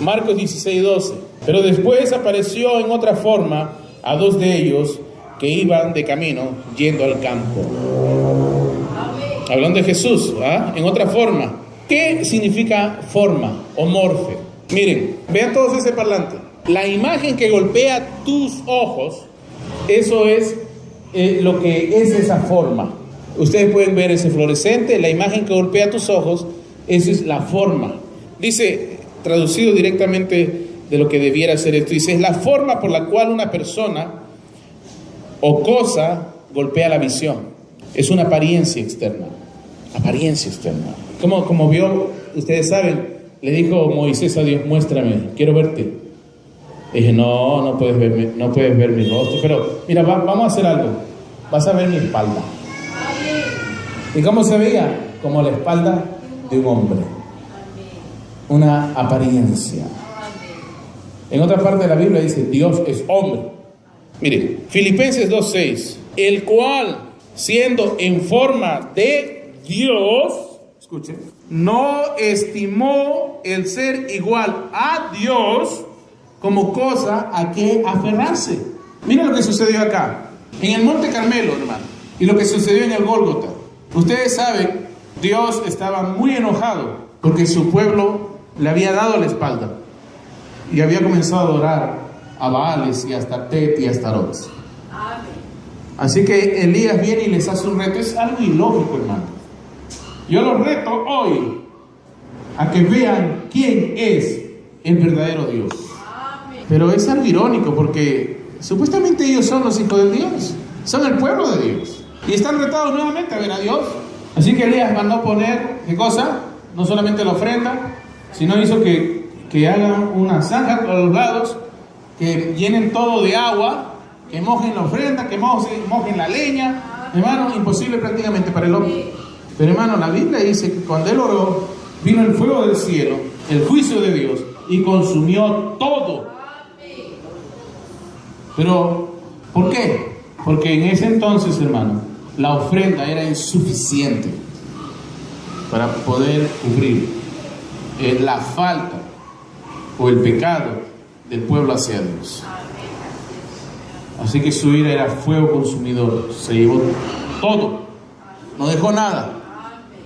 Marcos 16:12. Pero después apareció en otra forma a 2 de ellos que iban de camino yendo al campo. Hablando de Jesús, en otra forma. ¿Qué significa forma o morfe? Miren, vean todos ese parlante. La imagen que golpea tus ojos, eso es lo que es esa forma. Ustedes pueden ver ese fluorescente, la imagen que golpea tus ojos, esa es la forma. Dice, traducido directamente de lo que debiera ser esto, dice, es la forma por la cual una persona o cosa golpea la visión. Es una apariencia externa. Apariencia externa. Como vio, ustedes saben, le dijo Moisés a Dios, muéstrame, quiero verte. Dije, no puedes ver mi rostro, pero mira, vamos a hacer algo. Vas a ver mi espalda. ¿Y cómo se veía? Como la espalda de un hombre. Una apariencia. En otra parte de la Biblia dice, Dios es hombre. Mire, Filipenses 2:6, el cual, siendo en forma de Dios, escuchen, no estimó el ser igual a Dios como cosa a que aferrarse. Miren lo que sucedió acá, en el Monte Carmelo, hermano, y lo que sucedió en el Gólgota. Ustedes saben, Dios estaba muy enojado porque su pueblo le había dado la espalda y había comenzado a adorar a Baales y a Astartet y a Astarot. Así que Elías viene y les hace un reto. Es algo ilógico, hermano. Yo los reto hoy a que vean quién es el verdadero Dios. Pero es algo irónico porque supuestamente ellos son los hijos de Dios, son el pueblo de Dios y están retados nuevamente a ver a Dios. Así que Elías mandó poner, ¿qué cosa? No solamente la ofrenda, sino hizo que hagan una zanja a los lados, que llenen todo de agua, que mojen la ofrenda, que mojen la leña. Hermano, imposible prácticamente para el hombre. Pero hermano, la Biblia dice que cuando él oró, vino el fuego del cielo, el juicio de Dios, y consumió todo. Pero, ¿por qué? Porque en ese entonces, hermano, la ofrenda era insuficiente para poder cubrir la falta o el pecado del pueblo hacia Dios. Así que su ira era fuego consumidor, se llevó todo, no dejó nada,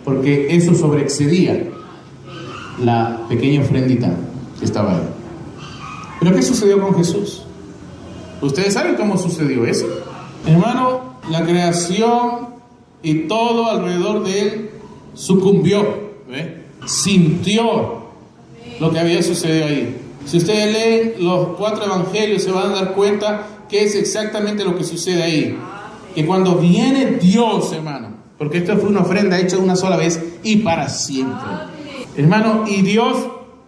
porque eso sobreexcedía la pequeña ofrendita que estaba ahí. Pero ¿qué sucedió con Jesús? ¿Ustedes saben cómo sucedió eso? Hermano, la creación y todo alrededor de él sucumbió, sintió lo que había sucedido ahí. Si ustedes leen los 4 evangelios se van a dar cuenta que es exactamente lo que sucede ahí. Que cuando viene Dios, hermano, porque esto fue una ofrenda hecha una sola vez y para siempre. Amén. Hermano, y Dios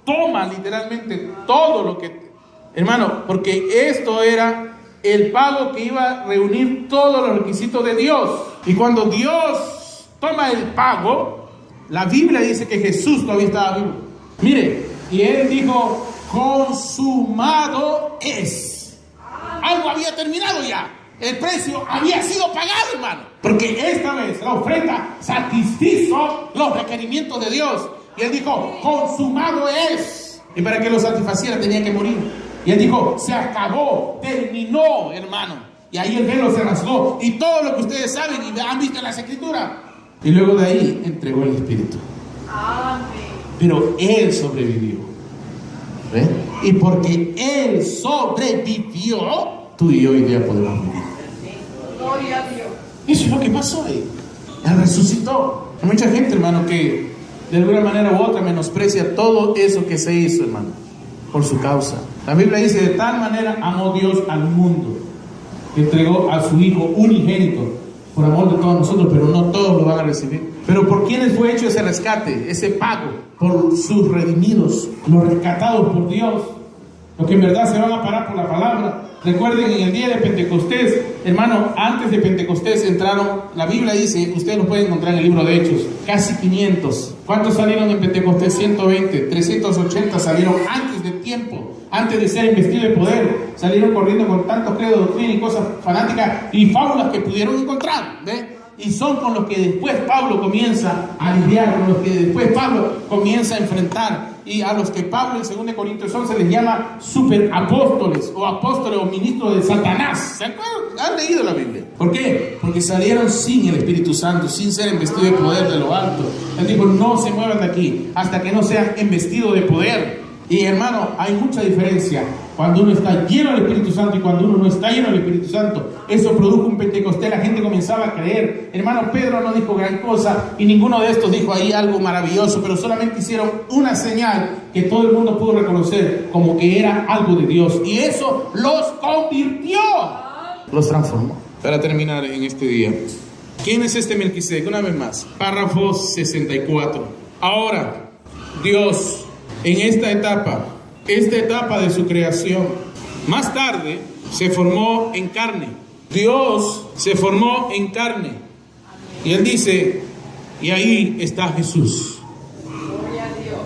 toma literalmente todo lo que... Hermano, porque esto era el pago que iba a reunir todos los requisitos de Dios. Y cuando Dios toma el pago, la Biblia dice que Jesús todavía estaba vivo. Mire, y Él dijo, consumado es. Algo había terminado ya. El precio había sido pagado, hermano. Porque esta vez la ofrenda satisfizo los requerimientos de Dios. Y Él dijo, consumado es. Y para que lo satisfaciera tenía que morir. Y Él dijo, se acabó, terminó, hermano. Y ahí el velo se rasgó. Y todo lo que ustedes saben y han visto en las Escrituras. Y luego de ahí entregó el Espíritu. Amén. Pero Él sobrevivió. ¿Ve? Y porque Él sobrevivió, tú y yo hoy día podemos vivir. Gloria a Dios. Eso es lo que pasó ahí. Él resucitó. Hay mucha gente, hermano, que de alguna manera u otra menosprecia todo eso que se hizo, hermano, por su causa. La Biblia dice, de tal manera amó Dios al mundo, que entregó a su Hijo unigénito, por amor de todos nosotros, pero no todos lo van a recibir. Pero ¿por quiénes fue hecho ese rescate, ese pago? Por sus redimidos, los rescatados por Dios, los que en verdad se van a parar por la palabra. Recuerden, en el día de Pentecostés, hermano, antes de Pentecostés entraron, la Biblia dice, ustedes lo pueden encontrar en el libro de Hechos, casi 500. ¿Cuántos salieron en Pentecostés? 120. 380 salieron antes de tiempo, antes de ser investidos de poder. Salieron corriendo con tantos credos, doctrina y cosas fanáticas y fábulas que pudieron encontrar, ¿ve? Y son con los que después Pablo comienza a lidiar, con los que después Pablo comienza a enfrentar. Y a los que Pablo en 2 Corintios 11 les llama superapóstoles o apóstoles o ministros de Satanás. ¿Se acuerdan? ¿Han leído la Biblia? ¿Por qué? Porque salieron sin el Espíritu Santo, sin ser investidos de poder de lo alto. Él dijo, no se muevan de aquí hasta que no sean investidos de poder. Y hermano, hay mucha diferencia cuando uno está lleno del Espíritu Santo y cuando uno no está lleno del Espíritu Santo. Eso produjo un Pentecostés, la gente comenzaba a creer. Hermano, Pedro no dijo gran cosa y ninguno de estos dijo ahí algo maravilloso, pero solamente hicieron una señal que todo el mundo pudo reconocer como que era algo de Dios. Y eso los convirtió, los transformó. Para terminar en este día, ¿quién es este Melquisedec? Una vez más, párrafo 64. Ahora, Dios, en esta etapa de su creación, más tarde se formó en carne. Dios se formó en carne. Y Él dice, y ahí está Jesús. Gloria a Dios.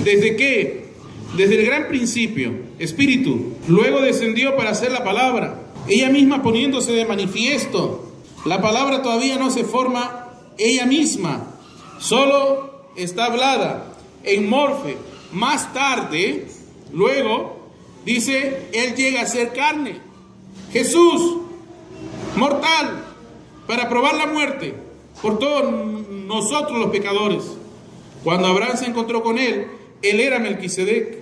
¿Desde qué? Desde el gran principio, Espíritu. Luego descendió para hacer la palabra, ella misma poniéndose de manifiesto. La palabra todavía no se forma ella misma, solo está hablada en morfe. Más tarde, luego, dice, Él llega a ser carne. Jesús, mortal, para probar la muerte por todos nosotros los pecadores. Cuando Abraham se encontró con Él era Melquisedec.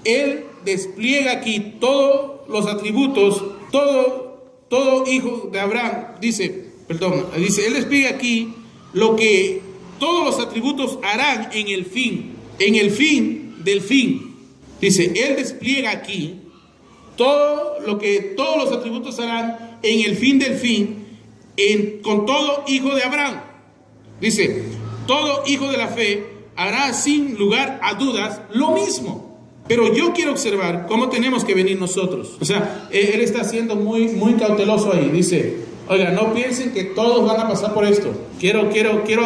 Él despliega aquí todos los atributos, todo hijo de Abraham, dice, Él despliega aquí lo que todos los atributos harán en el fin del fin. Dice, Él despliega aquí todo lo que todos los atributos harán en el fin del fin, con todo hijo de Abraham. Dice, todo hijo de la fe hará sin lugar a dudas lo mismo. Pero yo quiero observar cómo tenemos que venir nosotros. O sea, Él está siendo muy, muy cauteloso ahí. Dice, oiga, no piensen que todos van a pasar por esto. Quiero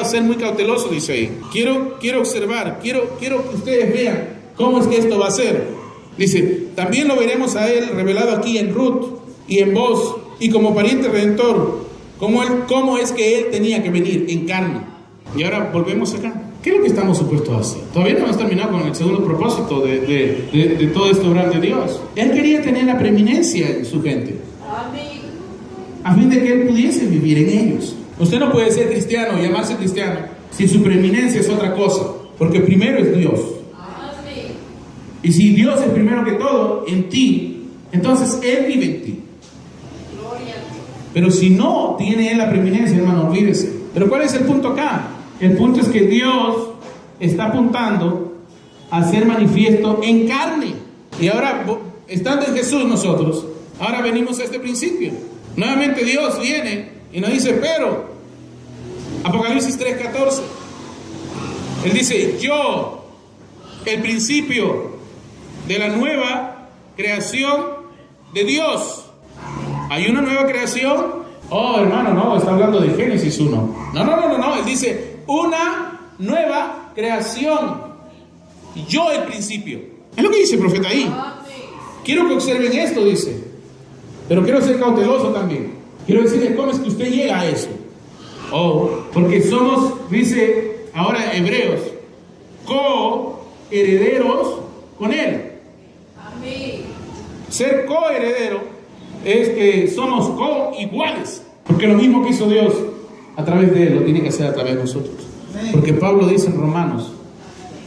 ser muy cauteloso, dice ahí. Quiero observar, quiero que ustedes vean cómo es que esto va a ser. Dice, también lo veremos a Él revelado aquí en Ruth y en vos, y como pariente redentor, cómo es que Él tenía que venir en carne. Y ahora volvemos acá. ¿Qué es lo que estamos supuestos a hacer? Todavía no hemos terminado con el segundo propósito de todo este obrar de Dios. Él quería tener la preeminencia en su gente, Amén. a fin de que Él pudiese vivir en ellos. Usted no puede ser cristiano, llamarse cristiano, si su preeminencia es otra cosa, porque primero es Dios. Amén. Y si Dios es primero que todo en ti, entonces Él vive en ti. Gloria a Dios. Pero si no tiene Él la preeminencia, hermano, olvídese. Pero ¿cuál es el punto acá? El punto es que Dios está apuntando a ser manifiesto en carne. Y ahora, estando en Jesús nosotros, ahora venimos a este principio. Nuevamente Dios viene Y no dice pero. Apocalipsis 3:14. Él dice, yo, el principio de la nueva creación de Dios. ¿Hay una nueva creación? Oh, hermano, no, está hablando de Génesis 1. No. Él dice, una nueva creación. Yo, el principio. Es lo que dice el profeta ahí. Quiero que observen esto, dice. Pero quiero ser cauteloso también. Quiero decirles cómo es que usted llega a eso. Oh, porque somos, dice ahora Hebreos, coherederos con Él. Amén. Ser coheredero es que somos co-iguales. Porque lo mismo que hizo Dios a través de Él, lo tiene que hacer a través de nosotros. Porque Pablo dice en Romanos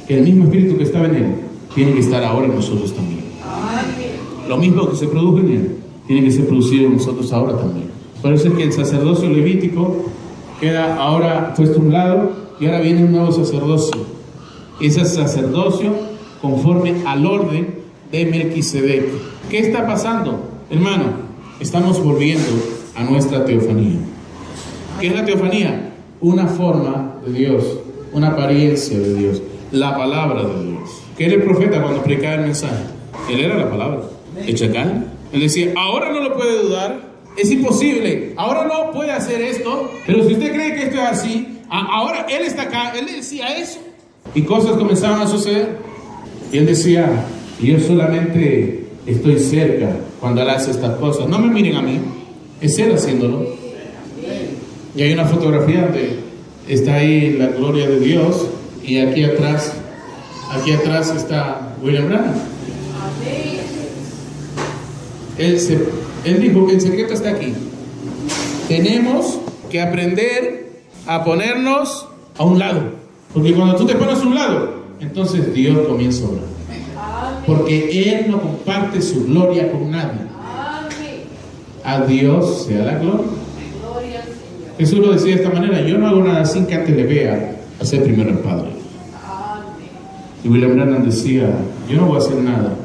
que el mismo espíritu que estaba en Él tiene que estar ahora en nosotros también. Lo mismo que se produjo en Él tiene que ser producido en nosotros ahora también. Por eso es que el sacerdocio levítico queda ahora puesto a un lado y ahora viene un nuevo sacerdocio. Ese sacerdocio conforme al orden de Melquisedec. ¿Qué está pasando, hermano? Estamos volviendo a nuestra teofanía. ¿Qué es la teofanía? Una forma de Dios, una apariencia de Dios, la palabra de Dios. ¿Qué era el profeta cuando predicaba el mensaje? Él era la palabra, hecha carne. Él decía, ahora no lo puede dudar, es imposible, ahora no puede hacer esto, pero si usted cree que esto es así, ahora Él está acá, Él decía eso. Y cosas comenzaban a suceder. Y Él decía, yo solamente estoy cerca cuando Él hace estas cosas. No me miren a mí, es Él haciéndolo. Y hay una fotografía donde está ahí la gloria de Dios y aquí atrás está William Branham. Él dijo que el secreto está aquí. Tenemos que aprender a ponernos a un lado. Porque cuando tú te pones a un lado, entonces Dios comienza a obrar. Porque Él no comparte su gloria con nadie. A Dios sea la gloria. Jesús lo decía de esta manera, yo no hago nada sin que antes le vea hacer primero el Padre. Y William Branham decía, yo no voy a hacer nada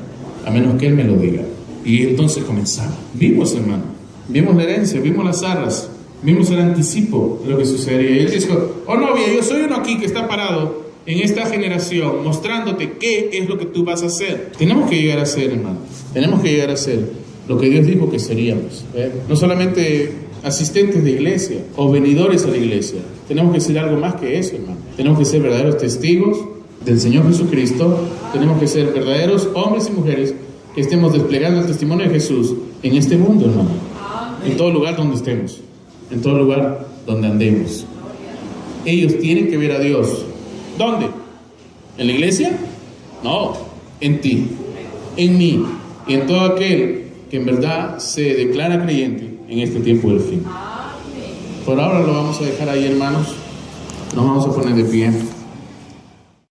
a menos que Él me lo diga. Y entonces comenzaba. Vimos, hermano, vimos la herencia, vimos las arras, vimos el anticipo de lo que sucedería. Y Él dijo, oh novia, yo soy uno aquí que está parado en esta generación mostrándote qué es lo que tú vas a hacer. Tenemos que llegar a ser, hermano, tenemos que llegar a ser lo que Dios dijo que seríamos. No solamente asistentes de iglesia o venidores a la iglesia, tenemos que ser algo más que eso, hermano. Tenemos que ser verdaderos testigos del Señor Jesucristo. Tenemos que ser verdaderos hombres y mujeres que estemos desplegando el testimonio de Jesús en este mundo, hermano. En todo lugar donde estemos, en todo lugar donde andemos. Ellos tienen que ver a Dios. ¿Dónde? ¿En la iglesia? No, en ti, en mí y en todo aquel que en verdad se declara creyente en este tiempo del fin. Por ahora lo vamos a dejar ahí, hermanos. Nos vamos a poner de pie.